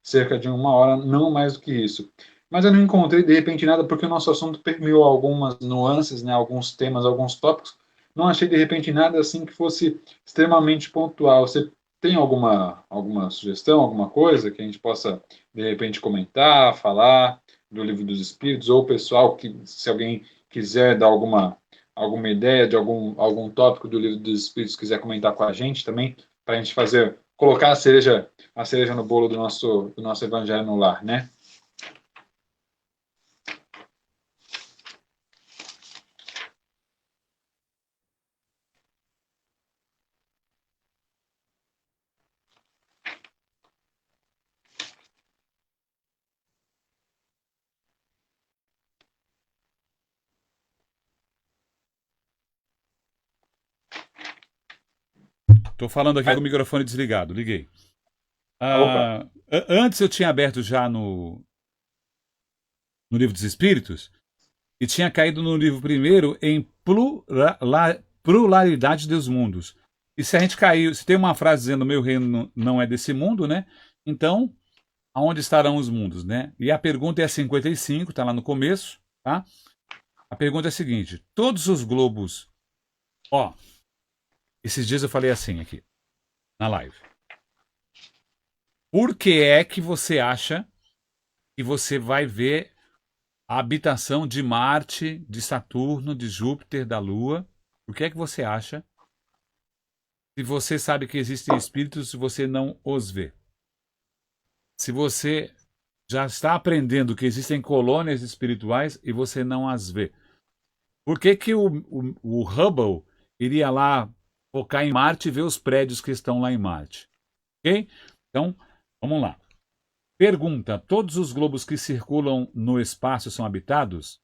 [SPEAKER 2] Cerca de 1 hora, não mais do que isso. Mas eu não encontrei, de repente, nada, porque o nosso assunto permeou algumas nuances, né, alguns temas, alguns tópicos. Não achei, de repente, nada assim que fosse extremamente pontual. Você tem alguma sugestão, alguma coisa que a gente possa, de repente, comentar, falar do Livro dos Espíritos, ou o pessoal, que, se alguém quiser dar alguma ideia de algum tópico do Livro dos Espíritos, quiser comentar com a gente também, para a gente colocar a cereja no bolo do nosso Evangelho no Lar, né?
[SPEAKER 1] Tô falando aqui com o microfone desligado, liguei.
[SPEAKER 2] Opa,
[SPEAKER 1] Antes eu tinha aberto já no Livro dos Espíritos e tinha caído no livro primeiro em pluralidade dos mundos. E se a gente caiu, se tem uma frase dizendo meu reino não é desse mundo, né? Então, aonde estarão os mundos, né? E a pergunta é a 55, tá lá no começo, tá? A pergunta é a seguinte: todos os globos, ó, esses dias eu falei assim aqui na live. Por que é que você acha que você vai ver a habitação de Marte, de Saturno, de Júpiter, da Lua? Por que é que você acha? Se você sabe que existem espíritos, se você não os vê. Se você já está aprendendo que existem colônias espirituais e você não as vê. Por que que o Hubble iria lá focar em Marte e ver os prédios que estão lá em Marte? Ok? Então, vamos lá. Pergunta: todos os globos que circulam no espaço são habitados?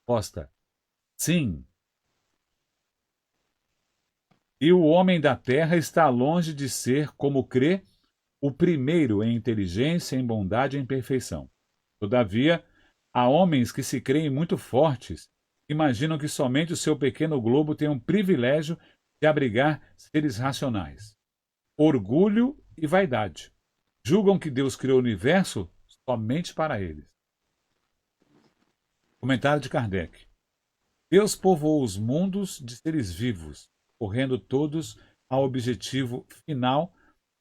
[SPEAKER 1] Resposta: sim. E o homem da Terra está longe de ser, como crê, o primeiro em inteligência, em bondade e em perfeição. Todavia, há homens que se creem muito fortes, imaginam que somente o seu pequeno globo tem um privilégio de abrigar seres racionais. Orgulho e vaidade. Julgam que Deus criou o universo somente para eles. Comentário de Kardec. Deus povoou os mundos de seres vivos, correndo todos ao objetivo final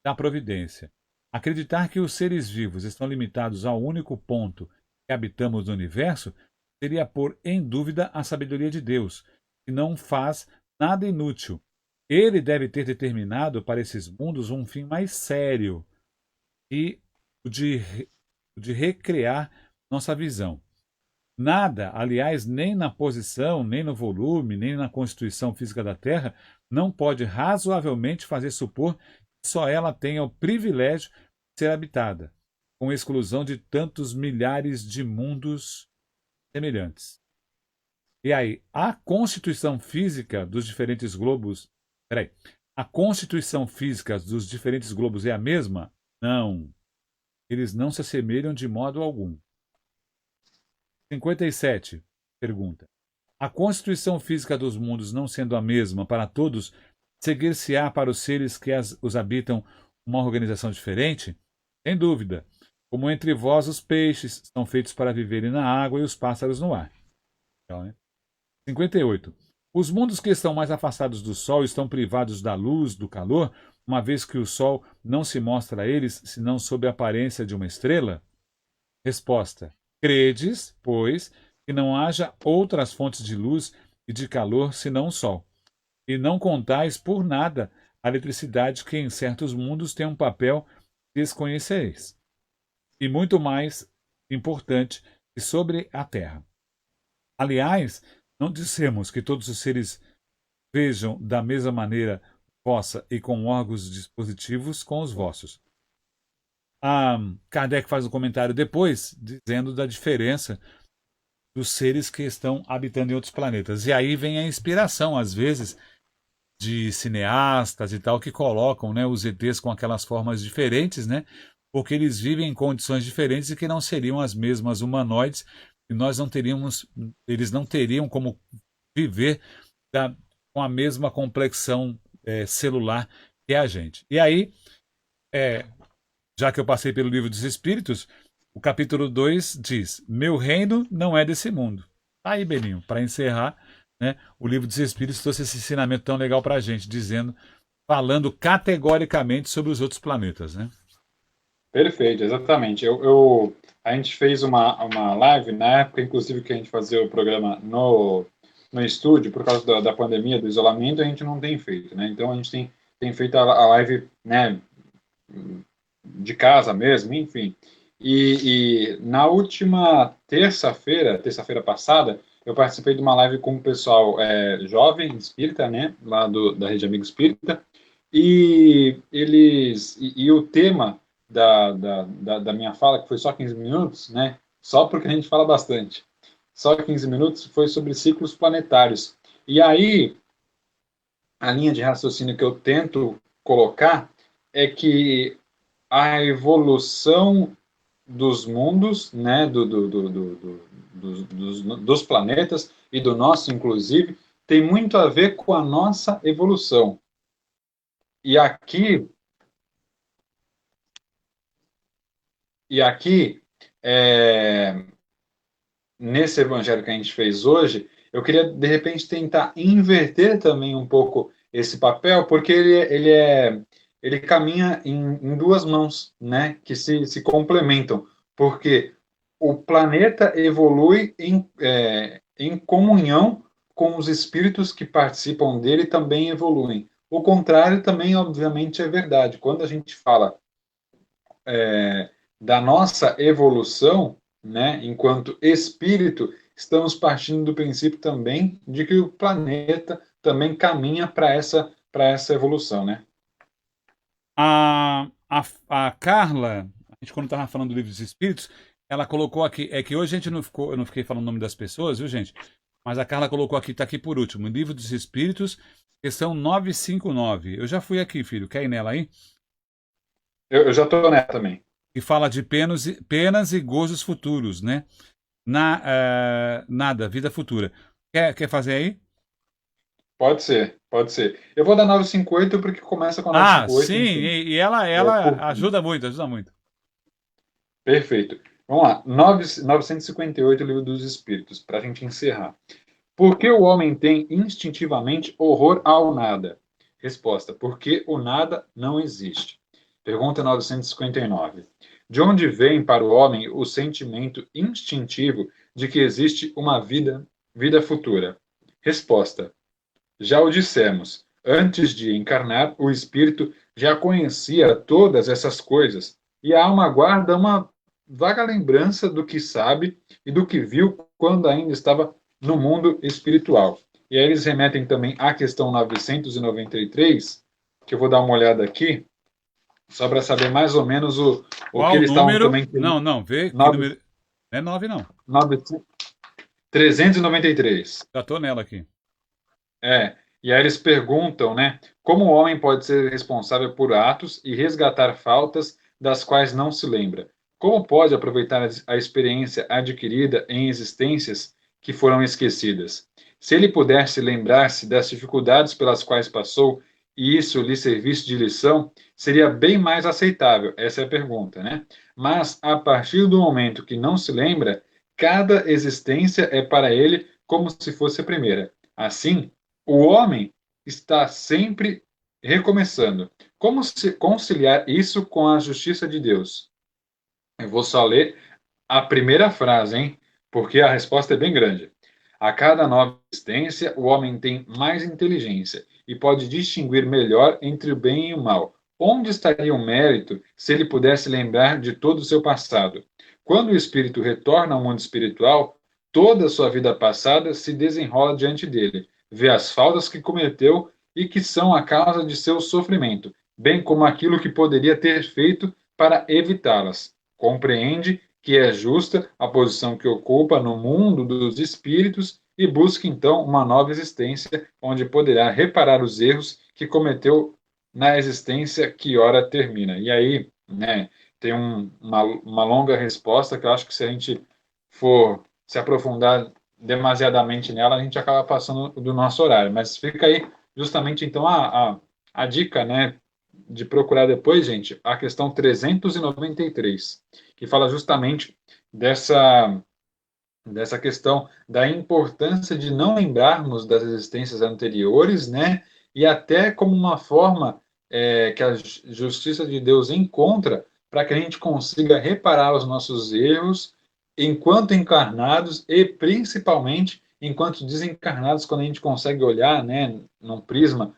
[SPEAKER 1] da providência. Acreditar que os seres vivos estão limitados ao único ponto que habitamos no universo seria pôr em dúvida a sabedoria de Deus, que não faz nada inútil. Ele deve ter determinado para esses mundos um fim mais sério e o de recriar nossa visão. Nada, aliás, nem na posição, nem no volume, nem na constituição física da Terra, não pode razoavelmente fazer supor que só ela tenha o privilégio de ser habitada, com exclusão de tantos milhares de mundos semelhantes. E aí, a constituição física dos diferentes globos. Peraí. A constituição física dos diferentes globos é a mesma? Não. Eles não se assemelham de modo algum. 57. Pergunta: A constituição física dos mundos não sendo a mesma para todos, seguir-se-á para os seres que os habitam uma organização diferente? Sem dúvida. Como entre vós os peixes são feitos para viverem na água e os pássaros no ar. Então, né? 58. Os mundos que estão mais afastados do Sol estão privados da luz, do calor, uma vez que o Sol não se mostra a eles senão sob a aparência de uma estrela? Resposta. Credes, pois, que não haja outras fontes de luz e de calor senão o Sol. E não contais por nada a eletricidade que em certos mundos tem um papel desconheceis. E muito mais importante que sobre a Terra. Aliás, não dissemos que todos os seres vejam da mesma maneira vossa e com órgãos dispositivos com os vossos. Kardec faz um comentário depois, dizendo da diferença dos seres que estão habitando em outros planetas. E aí vem a inspiração, às vezes, de cineastas e tal, que colocam, né, os ETs com aquelas formas diferentes, né, porque eles vivem em condições diferentes e que não seriam as mesmas humanoides, e nós não teríamos, eles não teriam como viver com a mesma complexão celular que a gente. E aí, já que eu passei pelo Livro dos Espíritos, o capítulo 2 diz: meu reino não é desse mundo. Aí, Beninho, para encerrar, né, o Livro dos Espíritos trouxe esse ensinamento tão legal para a gente, falando categoricamente sobre os outros planetas, né?
[SPEAKER 2] Perfeito, exatamente. A gente fez uma live na época, inclusive, que a gente fazia o programa no estúdio, por causa da pandemia, do isolamento, a gente não tem feito, né? Então, a gente tem feito a live, né, de casa mesmo, enfim. E na última terça-feira passada, eu participei de uma live com o pessoal jovem, espírita, né, lá da Rede Amigo Espírita, e o tema da minha fala, que foi só 15 minutos, né, só porque a gente fala bastante, só 15 minutos, foi sobre ciclos planetários. E aí, a linha de raciocínio que eu tento colocar é que a evolução dos mundos, né, dos planetas e do nosso, inclusive, tem muito a ver com a nossa evolução. E aqui nesse evangelho que a gente fez hoje, eu queria, de repente, tentar inverter também um pouco esse papel, porque ele caminha em duas mãos, né, que se complementam, porque o planeta evolui em comunhão com os espíritos que participam dele também evoluem. O contrário também, obviamente, é verdade. Quando a gente fala da nossa evolução, né, enquanto espírito, estamos partindo do princípio também de que o planeta também caminha para essa evolução, né?
[SPEAKER 1] A Carla, a gente quando estava falando do Livro dos Espíritos, ela colocou aqui, que hoje a gente eu não fiquei falando o nome das pessoas, viu, gente? Mas a Carla colocou aqui, está aqui por último, Livro dos Espíritos, questão 959. Eu já fui aqui, filho, quer ir nela aí?
[SPEAKER 2] Eu já estou nela também.
[SPEAKER 1] E fala de penas e gozos futuros, né? Nada, vida futura. Quer fazer aí?
[SPEAKER 2] Pode ser. Eu vou dar 9,58 porque começa com 9,58.
[SPEAKER 1] Sim, e ela ajuda muito.
[SPEAKER 2] Perfeito. Vamos lá, 958, Livro dos Espíritos, para a gente encerrar. Por que o homem tem instintivamente horror ao nada? Resposta, porque o nada não existe. Pergunta 959. De onde vem para o homem o sentimento instintivo de que existe uma vida futura? Resposta, já o dissemos. Antes de encarnar, o espírito já conhecia todas essas coisas e a alma guarda uma vaga lembrança do que sabe e do que viu quando ainda estava no mundo espiritual. E aí eles remetem também à questão 993, que eu vou dar uma olhada aqui, só para saber mais ou menos o que eles estavam também...
[SPEAKER 1] Não, vê que número... Não é 9, não.
[SPEAKER 2] 393.
[SPEAKER 1] Já estou nela aqui.
[SPEAKER 2] E aí eles perguntam, né, como o homem pode ser responsável por atos e resgatar faltas das quais não se lembra? Como pode aproveitar a experiência adquirida em existências que foram esquecidas? Se ele pudesse lembrar-se das dificuldades pelas quais passou e isso lhe servisse de lição, seria bem mais aceitável. Essa é a pergunta, né? Mas, a partir do momento que não se lembra, cada existência é para ele como se fosse a primeira. Assim, o homem está sempre recomeçando. Como se conciliar isso com a justiça de Deus? Eu vou só ler a primeira frase, hein? Porque a resposta é bem grande. A cada nova existência, o homem tem mais inteligência e pode distinguir melhor entre o bem e o mal. Onde estaria o mérito se ele pudesse lembrar de todo o seu passado? Quando o espírito retorna ao mundo espiritual, toda a sua vida passada se desenrola diante dele. Vê as faltas que cometeu e que são a causa de seu sofrimento, bem como aquilo que poderia ter feito para evitá-las. Compreende que é justa a posição que ocupa no mundo dos espíritos e busca então uma nova existência onde poderá reparar os erros que cometeu na existência que ora termina. E aí, né, tem uma longa resposta que eu acho que se a gente for se aprofundar demasiadamente nela, a gente acaba passando do nosso horário. Mas fica aí justamente então a dica, né, de procurar depois, gente, a questão 393, que fala justamente dessa questão da importância de não lembrarmos das existências anteriores, né? E até como uma forma que a justiça de Deus encontra para que a gente consiga reparar os nossos erros enquanto encarnados e principalmente enquanto desencarnados, quando a gente consegue olhar, né, num prisma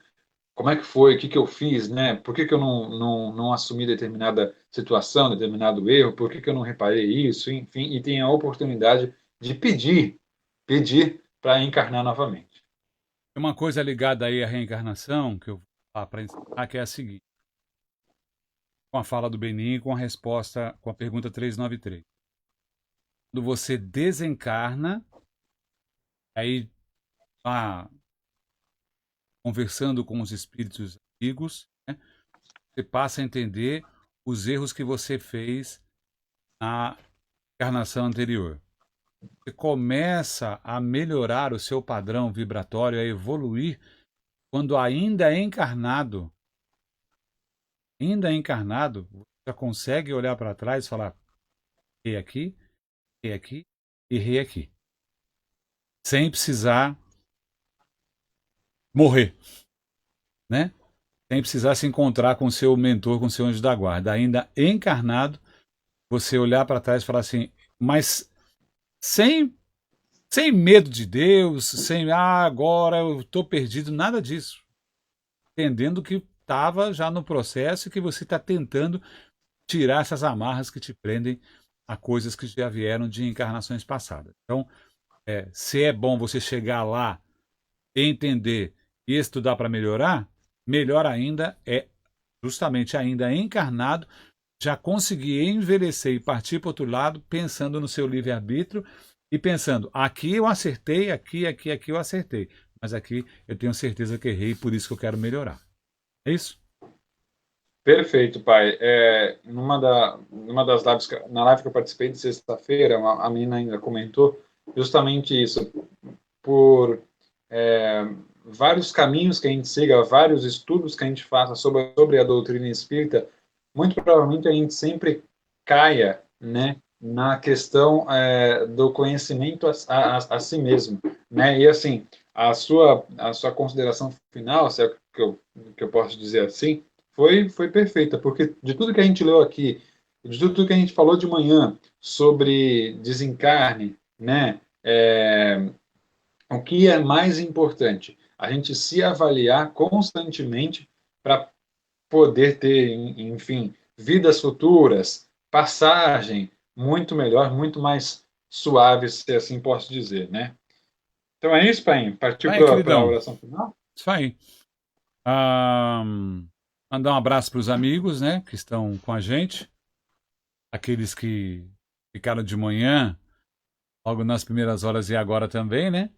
[SPEAKER 2] como é que foi, o que que eu fiz, né? Por que que eu não assumi determinada situação, determinado erro? Por que que eu não reparei isso? Enfim, e tem a oportunidade de pedir para encarnar novamente.
[SPEAKER 1] Tem uma coisa ligada aí à reencarnação, que eu vou falar para encerrar, que é a seguinte, com a fala do Benin, com a resposta, com a pergunta 393. Quando você desencarna, aí tá conversando com os espíritos amigos, né, você passa a entender os erros que você fez na encarnação anterior. Você começa a melhorar o seu padrão vibratório, a evoluir, quando ainda encarnado, você já consegue olhar para trás e falar: errei aqui, errei aqui. Sem precisar morrer, né? Sem precisar se encontrar com o seu mentor, com o seu anjo da guarda. Ainda encarnado, você olhar para trás e falar assim, mas sem, sem medo de Deus, sem, agora eu estou perdido, nada disso. Entendendo que estava já no processo e que você está tentando tirar essas amarras que te prendem a coisas que já vieram de encarnações passadas. Então, se é bom você chegar lá, entender e estudar para melhorar, melhor ainda é justamente ainda encarnado, já conseguir envelhecer e partir para o outro lado, pensando no seu livre-arbítrio e pensando, aqui eu acertei, aqui eu acertei, mas aqui eu tenho certeza que errei, por isso que eu quero melhorar. É isso?
[SPEAKER 2] Perfeito, pai. Numa das lives, na live que eu participei de sexta-feira, a menina ainda comentou justamente isso. Por vários caminhos que a gente siga, vários estudos que a gente faça sobre a doutrina espírita, muito provavelmente a gente sempre caia, né, na questão do conhecimento a si mesmo, né? E assim, a sua consideração final, se é que eu posso dizer assim, foi perfeita, porque de tudo que a gente leu aqui, de tudo que a gente falou de manhã sobre desencarne, né? O que é mais importante? A gente se avaliar constantemente para poder ter, enfim, vidas futuras, passagem muito melhor, muito mais suave, se assim posso dizer, né? Então é isso, Pai. Partiu
[SPEAKER 1] Vai,
[SPEAKER 2] para a
[SPEAKER 1] queridão.
[SPEAKER 2] oração final?
[SPEAKER 1] Isso aí. Mandar um abraço para os amigos, né, que estão com a gente, aqueles que ficaram de manhã, logo nas primeiras horas e agora também, né?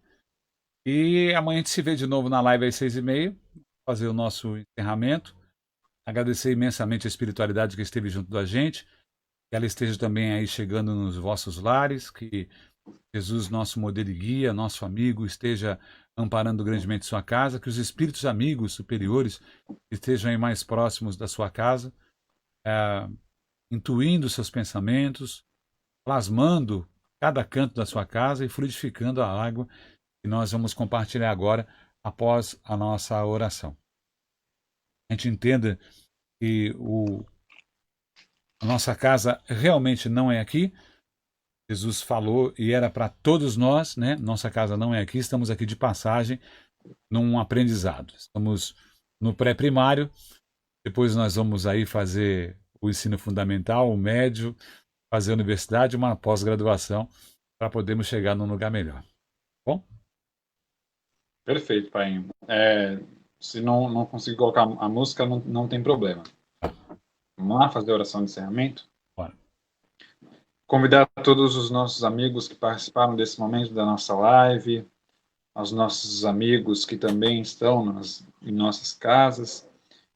[SPEAKER 1] E amanhã a gente se vê de novo na live às 6h30, fazer o nosso encerramento. Agradecer imensamente a espiritualidade que esteve junto da gente, que ela esteja também aí chegando nos vossos lares, que Jesus, nosso modelo e guia, nosso amigo, esteja amparando grandemente sua casa, que os espíritos amigos superiores estejam aí mais próximos da sua casa, intuindo seus pensamentos, plasmando cada canto da sua casa e fluidificando a água que nós vamos compartilhar agora após a nossa oração. A gente entenda que a nossa casa realmente não é aqui. Jesus falou e era para todos nós, né? Nossa casa não é aqui, estamos aqui de passagem num aprendizado. Estamos no pré-primário, depois nós vamos aí fazer o ensino fundamental, o médio, fazer a universidade, uma pós-graduação, para podermos chegar num lugar melhor. Bom?
[SPEAKER 2] Perfeito, pai. Se não conseguir colocar a música, não tem problema. Vamos lá fazer a oração de encerramento?
[SPEAKER 1] Bora.
[SPEAKER 2] Convidar todos os nossos amigos que participaram desse momento da nossa live, aos nossos amigos que também estão em nossas casas,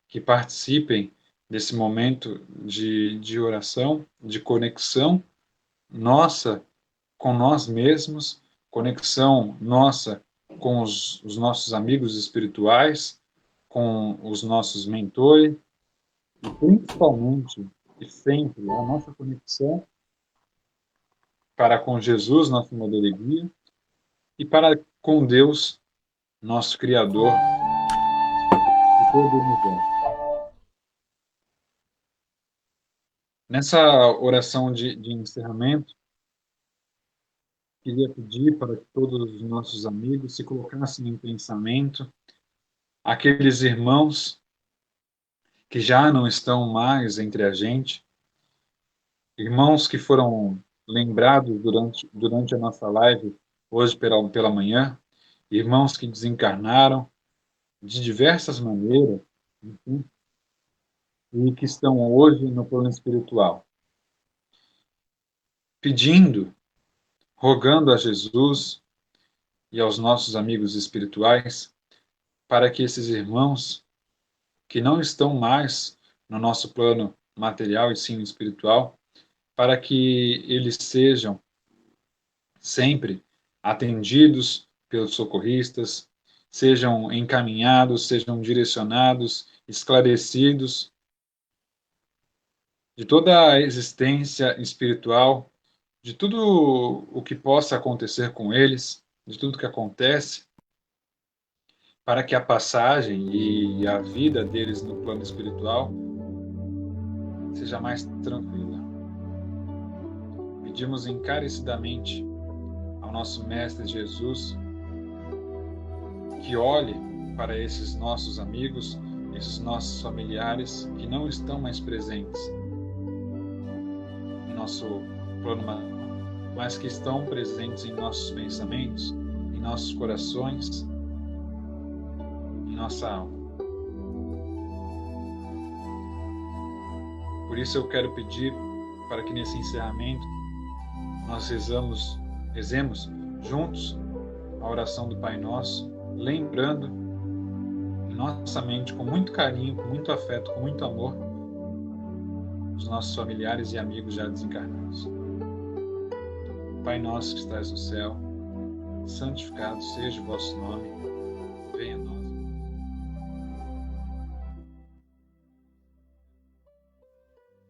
[SPEAKER 2] que participem desse momento de oração, de conexão nossa com nós mesmos, conexão nossa com os nossos amigos espirituais, com os nossos mentores, e principalmente e sempre a nossa conexão para com Jesus, nosso modelo e guia, e para com Deus, nosso Criador de todo o universo. Nessa oração de encerramento, queria pedir para que todos os nossos amigos se colocassem em pensamento aqueles irmãos que já não estão mais entre a gente, irmãos que foram lembrados durante a nossa live hoje pela manhã, irmãos que desencarnaram de diversas maneiras, enfim, e que estão hoje no plano espiritual, pedindo, rogando a Jesus e aos nossos amigos espirituais para que esses irmãos que não estão mais no nosso plano material e sim espiritual, para que eles sejam sempre atendidos pelos socorristas, sejam encaminhados, sejam direcionados, esclarecidos de toda a existência espiritual, de tudo o que possa acontecer com eles, de tudo que acontece, para que a passagem e a vida deles no plano espiritual seja mais tranquila. Pedimos encarecidamente ao nosso Mestre Jesus que olhe para esses nossos amigos, esses nossos familiares que não estão mais presentes em nosso plano material, mas que estão presentes em nossos pensamentos, em nossos corações, em nossa alma. Por isso eu quero pedir para que nesse encerramento nós rezemos juntos a oração do Pai Nosso, lembrando em nossa mente com muito carinho, com muito afeto, com muito amor, os nossos familiares e amigos já desencarnados. Pai nosso que estás no céu, santificado seja o vosso nome, venha a nós.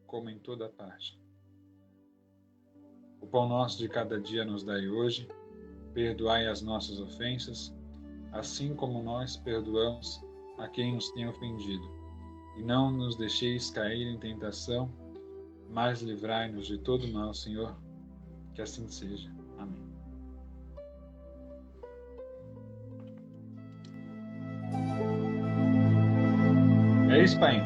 [SPEAKER 2] Como em toda parte. O pão nosso de cada dia nos dai hoje, perdoai as nossas ofensas, assim como nós perdoamos a quem nos tem ofendido. E não nos deixeis cair em tentação, mas livrai-nos de todo mal, Senhor. Que assim seja. Amém. É isso, Pai.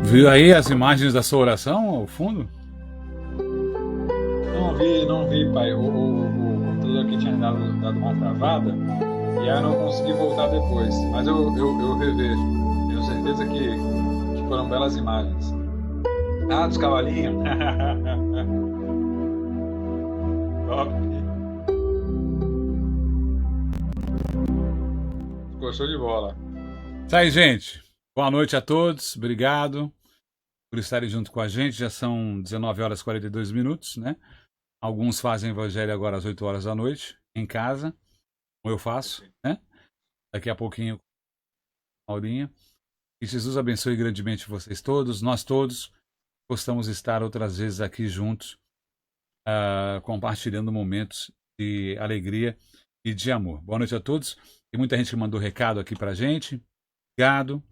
[SPEAKER 1] Viu aí as imagens da sua oração ao fundo?
[SPEAKER 2] Não vi, pai. O computador aqui tinha dado uma travada e aí eu não consegui voltar depois. Mas eu revejo. Tenho certeza que foram belas imagens. Ah, dos cavalinhos. Top. Ficou show de bola.
[SPEAKER 1] Isso aí, gente. Boa noite a todos. Obrigado por estarem junto com a gente. Já são 19 horas e 42 minutos, né? Alguns fazem evangelho agora às 8 horas da noite, em casa, como eu faço, né? Daqui a pouquinho, uma horinha. Que Jesus abençoe grandemente vocês todos, nós todos. Possamos estar outras vezes aqui juntos, compartilhando momentos de alegria e de amor. Boa noite a todos. Tem muita gente que mandou recado aqui pra gente. Obrigado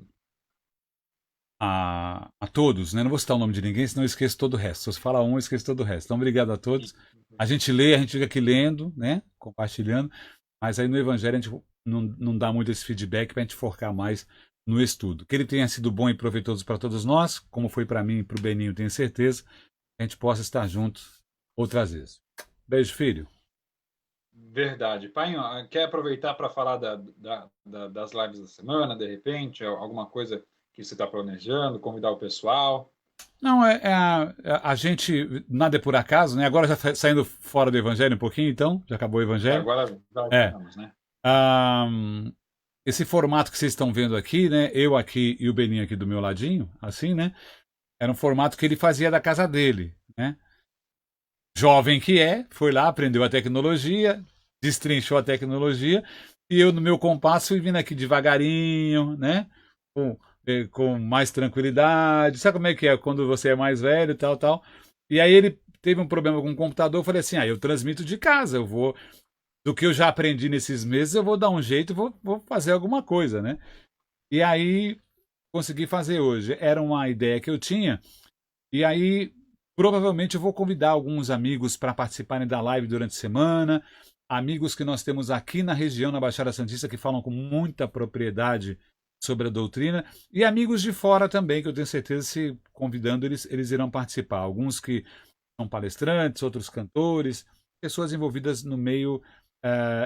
[SPEAKER 1] a todos, né? Não vou citar o nome de ninguém, senão eu esqueço todo o resto. Se você falar um, eu esqueço todo o resto. Então, obrigado a todos. A gente lê, a gente fica aqui lendo, né? Compartilhando. Mas aí no Evangelho a gente não dá muito esse feedback para a gente focar mais no estudo. Que ele tenha sido bom e proveitoso para todos nós, como foi para mim e para o Beninho, tenho certeza. Que a gente possa estar juntos outras vezes. Beijo, filho.
[SPEAKER 2] Verdade. Painho, quer aproveitar para falar das lives da semana, de repente? Alguma coisa que você está planejando, convidar o pessoal?
[SPEAKER 1] Não, a gente, nada é por acaso, né? Agora já saindo fora do Evangelho um pouquinho, então, já acabou o Evangelho.
[SPEAKER 2] Agora
[SPEAKER 1] É.
[SPEAKER 2] vamos, né?
[SPEAKER 1] Esse formato que vocês estão vendo aqui, né? Eu aqui e o Beninho aqui do meu ladinho, assim, né? Era um formato que ele fazia da casa dele, né? Jovem que é, foi lá, aprendeu a tecnologia, destrinchou a tecnologia, e eu no meu compasso fui vindo aqui devagarinho, né? Com mais tranquilidade. Sabe como é que é quando você é mais velho, tal, tal. E aí ele teve um problema com o computador, eu falei assim, eu transmito de casa, eu vou, do que eu já aprendi nesses meses, eu vou dar um jeito, vou fazer alguma coisa, né? E aí consegui fazer hoje. Era uma ideia que eu tinha, e aí provavelmente eu vou convidar alguns amigos para participarem da live durante a semana, amigos que nós temos aqui na região, na Baixada Santista, que falam com muita propriedade sobre a doutrina, e amigos de fora também, que eu tenho certeza, se convidando, eles irão participar. Alguns que são palestrantes, outros cantores, pessoas envolvidas no meio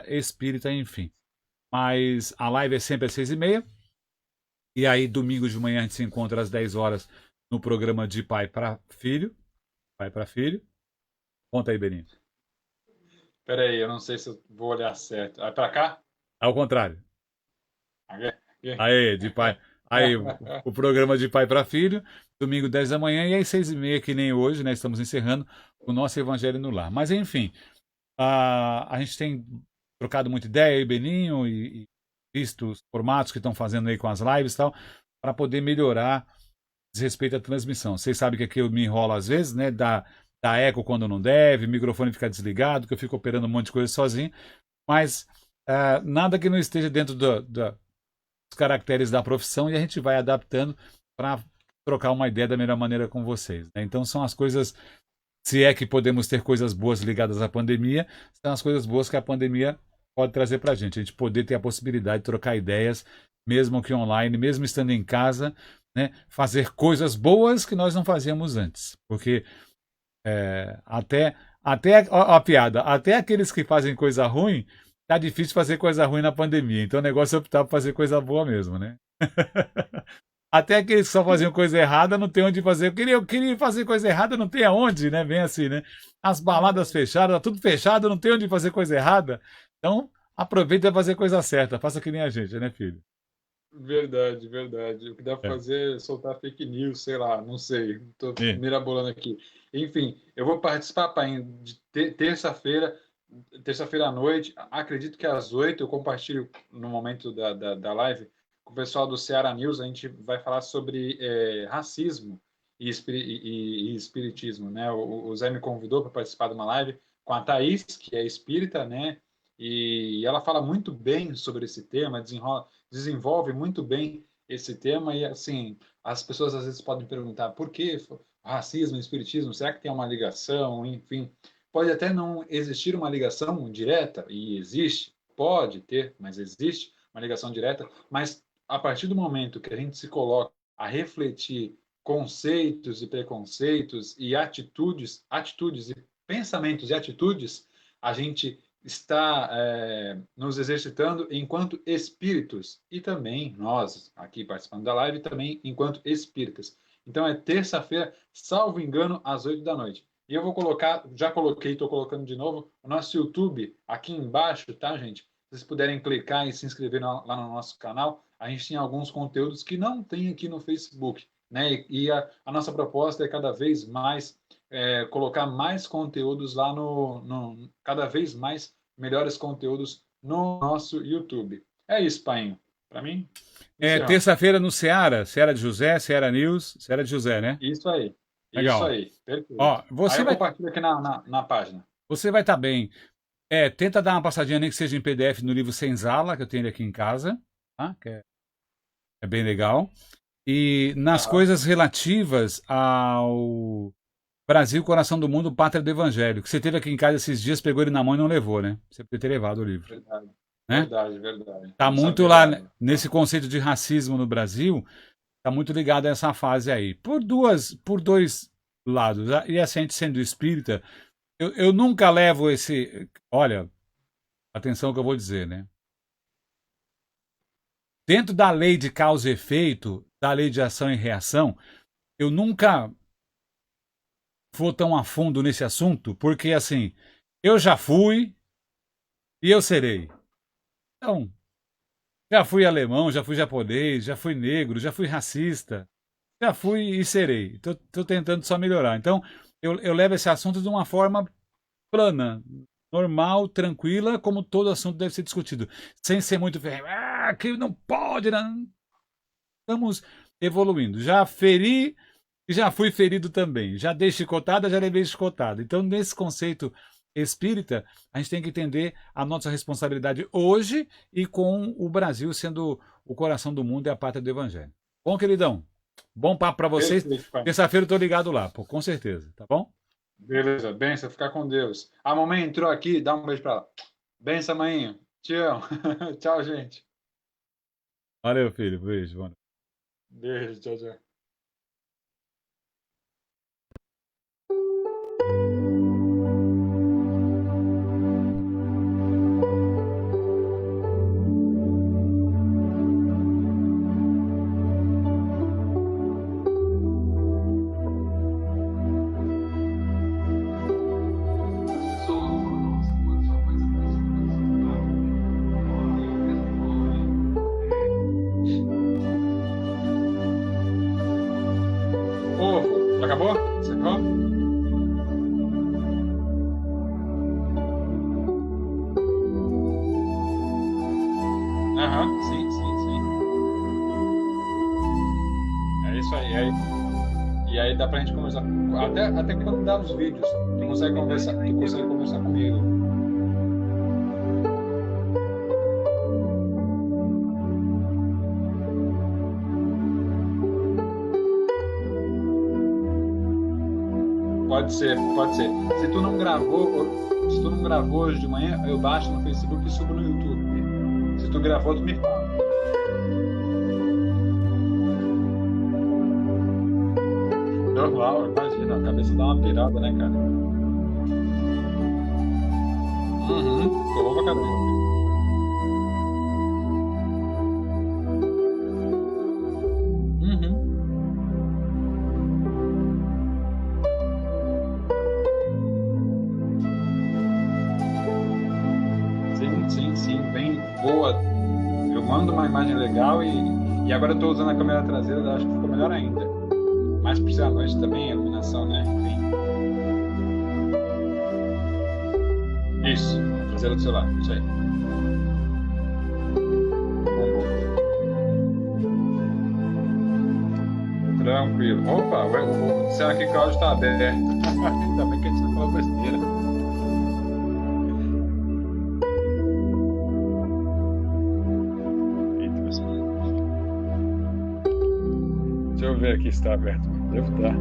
[SPEAKER 1] espírita, enfim. Mas a live é sempre às 6h30, e aí domingo de manhã a gente se encontra às 10 horas no programa de pai para filho. Pai para filho. Conta aí, Beninho.
[SPEAKER 2] Espera aí, eu não sei se eu vou olhar certo. Vai para cá?
[SPEAKER 1] Ao contrário.
[SPEAKER 2] Aqui?
[SPEAKER 1] Aí, de pai. Aí, o programa de pai para filho, domingo 10 da manhã, e às 6h30, que nem hoje, né? Estamos encerrando o nosso Evangelho no Lar. Mas, enfim, a gente tem trocado muita ideia, aí, Beninho, e visto os formatos que estão fazendo aí com as lives e tal, para poder melhorar respeito à transmissão. Vocês sabem que aqui eu me enrolo às vezes, né? Dá eco quando não deve, o microfone fica desligado, que eu fico operando um monte de coisa sozinho, mas nada que não esteja dentro dos caracteres da profissão, e a gente vai adaptando para trocar uma ideia da melhor maneira com vocês, né? Então são as coisas, se é que podemos ter coisas boas ligadas à pandemia, são as coisas boas que a pandemia pode trazer para a gente poder ter a possibilidade de trocar ideias, mesmo que online, mesmo estando em casa, né? Fazer coisas boas que nós não fazíamos antes, porque até a piada, até aqueles que fazem coisa ruim, tá difícil fazer coisa ruim na pandemia, então o negócio é optar por fazer coisa boa mesmo, né? Até aqueles que só faziam coisa errada não tem onde fazer. Eu queria fazer coisa errada, não tem aonde, né? Bem assim, né? As baladas fechadas, tudo fechado, não tem onde fazer coisa errada. Então, aproveita e fazer coisa certa. Faça que nem a gente, né, filho?
[SPEAKER 2] Verdade, verdade. O que dá para fazer é soltar fake news, sei lá, não sei. Estou mirabolando aqui. Enfim, eu vou participar, pai, de terça-feira à noite. Acredito que às 8 eu compartilho no momento da live com o pessoal do Ceará News. A gente vai falar sobre racismo e espiritismo, né? O Zé me convidou para participar de uma live com a Thaís, que é espírita, né? E ela fala muito bem sobre esse tema, desenvolve muito bem esse tema. E assim, as pessoas às vezes podem perguntar por que racismo e espiritismo, será que tem uma ligação? Enfim, pode até não existir uma ligação direta, e existe, pode ter, mas existe uma ligação direta, mas a partir do momento que a gente se coloca a refletir conceitos e preconceitos e atitudes e pensamentos e atitudes, a gente está nos exercitando enquanto espíritos, e também nós, aqui participando da live, também enquanto espíritas. Então é terça-feira, salvo engano, às 8 da noite. E eu vou colocar, já coloquei, estou colocando de novo, o nosso YouTube aqui embaixo, tá, gente? vocês puderem clicar e se inscrever lá no nosso canal, a gente tem alguns conteúdos que não tem aqui no Facebook, né? E a nossa proposta é cada vez mais colocar mais conteúdos lá cada vez mais melhores conteúdos no nosso YouTube. É isso, Painho. Para mim,
[SPEAKER 1] Terça-feira no Seara de José, Seara News, Seara de José, né?
[SPEAKER 2] Isso aí.
[SPEAKER 1] Legal.
[SPEAKER 2] Isso aí. Perfeito.
[SPEAKER 1] Ó,
[SPEAKER 2] Aí eu compartilho aqui na página.
[SPEAKER 1] Você vai estar bem. Tenta dar uma passadinha, nem que seja em PDF, no livro Senzala, que eu tenho ele aqui em casa, tá? Que é bem legal. E nas coisas relativas ao Brasil, Coração do Mundo, Pátria do Evangelho, que você teve aqui em casa esses dias, pegou ele na mão e não levou, né? Você poderia ter levado o livro.
[SPEAKER 2] Verdade.
[SPEAKER 1] Né?
[SPEAKER 2] Verdade.
[SPEAKER 1] Tá muito lá nesse conceito de racismo no Brasil, tá muito ligado a essa fase aí. Por dois lados. E a gente sendo espírita, eu nunca levo esse... Olha, atenção ao que eu vou dizer, né? Dentro da lei de causa e efeito, da lei de ação e reação, eu nunca vou tão a fundo nesse assunto, porque assim, eu já fui e eu serei. Então, já fui alemão, já fui japonês, já fui negro, já fui racista, já fui e serei. Tô tentando só melhorar. Então, eu levo esse assunto de uma forma plana, normal, tranquila, como todo assunto deve ser discutido. Sem ser muito que não pode, não. Estamos evoluindo. Já feri e já fui ferido também. Já dei chicotada, já levei chicotada. Então, nesse conceito espírita, a gente tem que entender a nossa responsabilidade hoje e com o Brasil sendo o coração do mundo e a pátria do Evangelho. Bom, queridão? Bom papo para vocês. Terça-feira eu tô ligado lá, pô, com certeza, tá bom?
[SPEAKER 2] Beleza, benção, ficar com Deus. A mamãe entrou aqui, dá um beijo para ela. Benção, mãinha. Te amo. Tchau, gente.
[SPEAKER 1] Valeu, filho. Beijo, mano.
[SPEAKER 2] Beijo, tchau. Acabou? Você acabou? Aham, sim. É isso aí. E aí dá pra gente conversar. Até quando dá os vídeos, tu consegue conversar comigo. Pode ser. Se tu não gravou hoje de manhã, eu baixo no Facebook e subo no YouTube. Se tu gravou, tu me fala. Normal, imagina, a cabeça dá uma pirada, né, cara? Ficou bom pra caramba. Sim, bem boa. Eu mando uma imagem legal e agora eu tô usando a câmera traseira, acho que ficou melhor ainda. Mas por ser à noite também, a iluminação, né? Enfim. Isso, a traseira do celular, isso aí. Tranquilo. Opa, será que o áudio está aberto? Ainda bem que a gente não falou besteira. Deixa eu ver aqui se está aberto. Deve estar.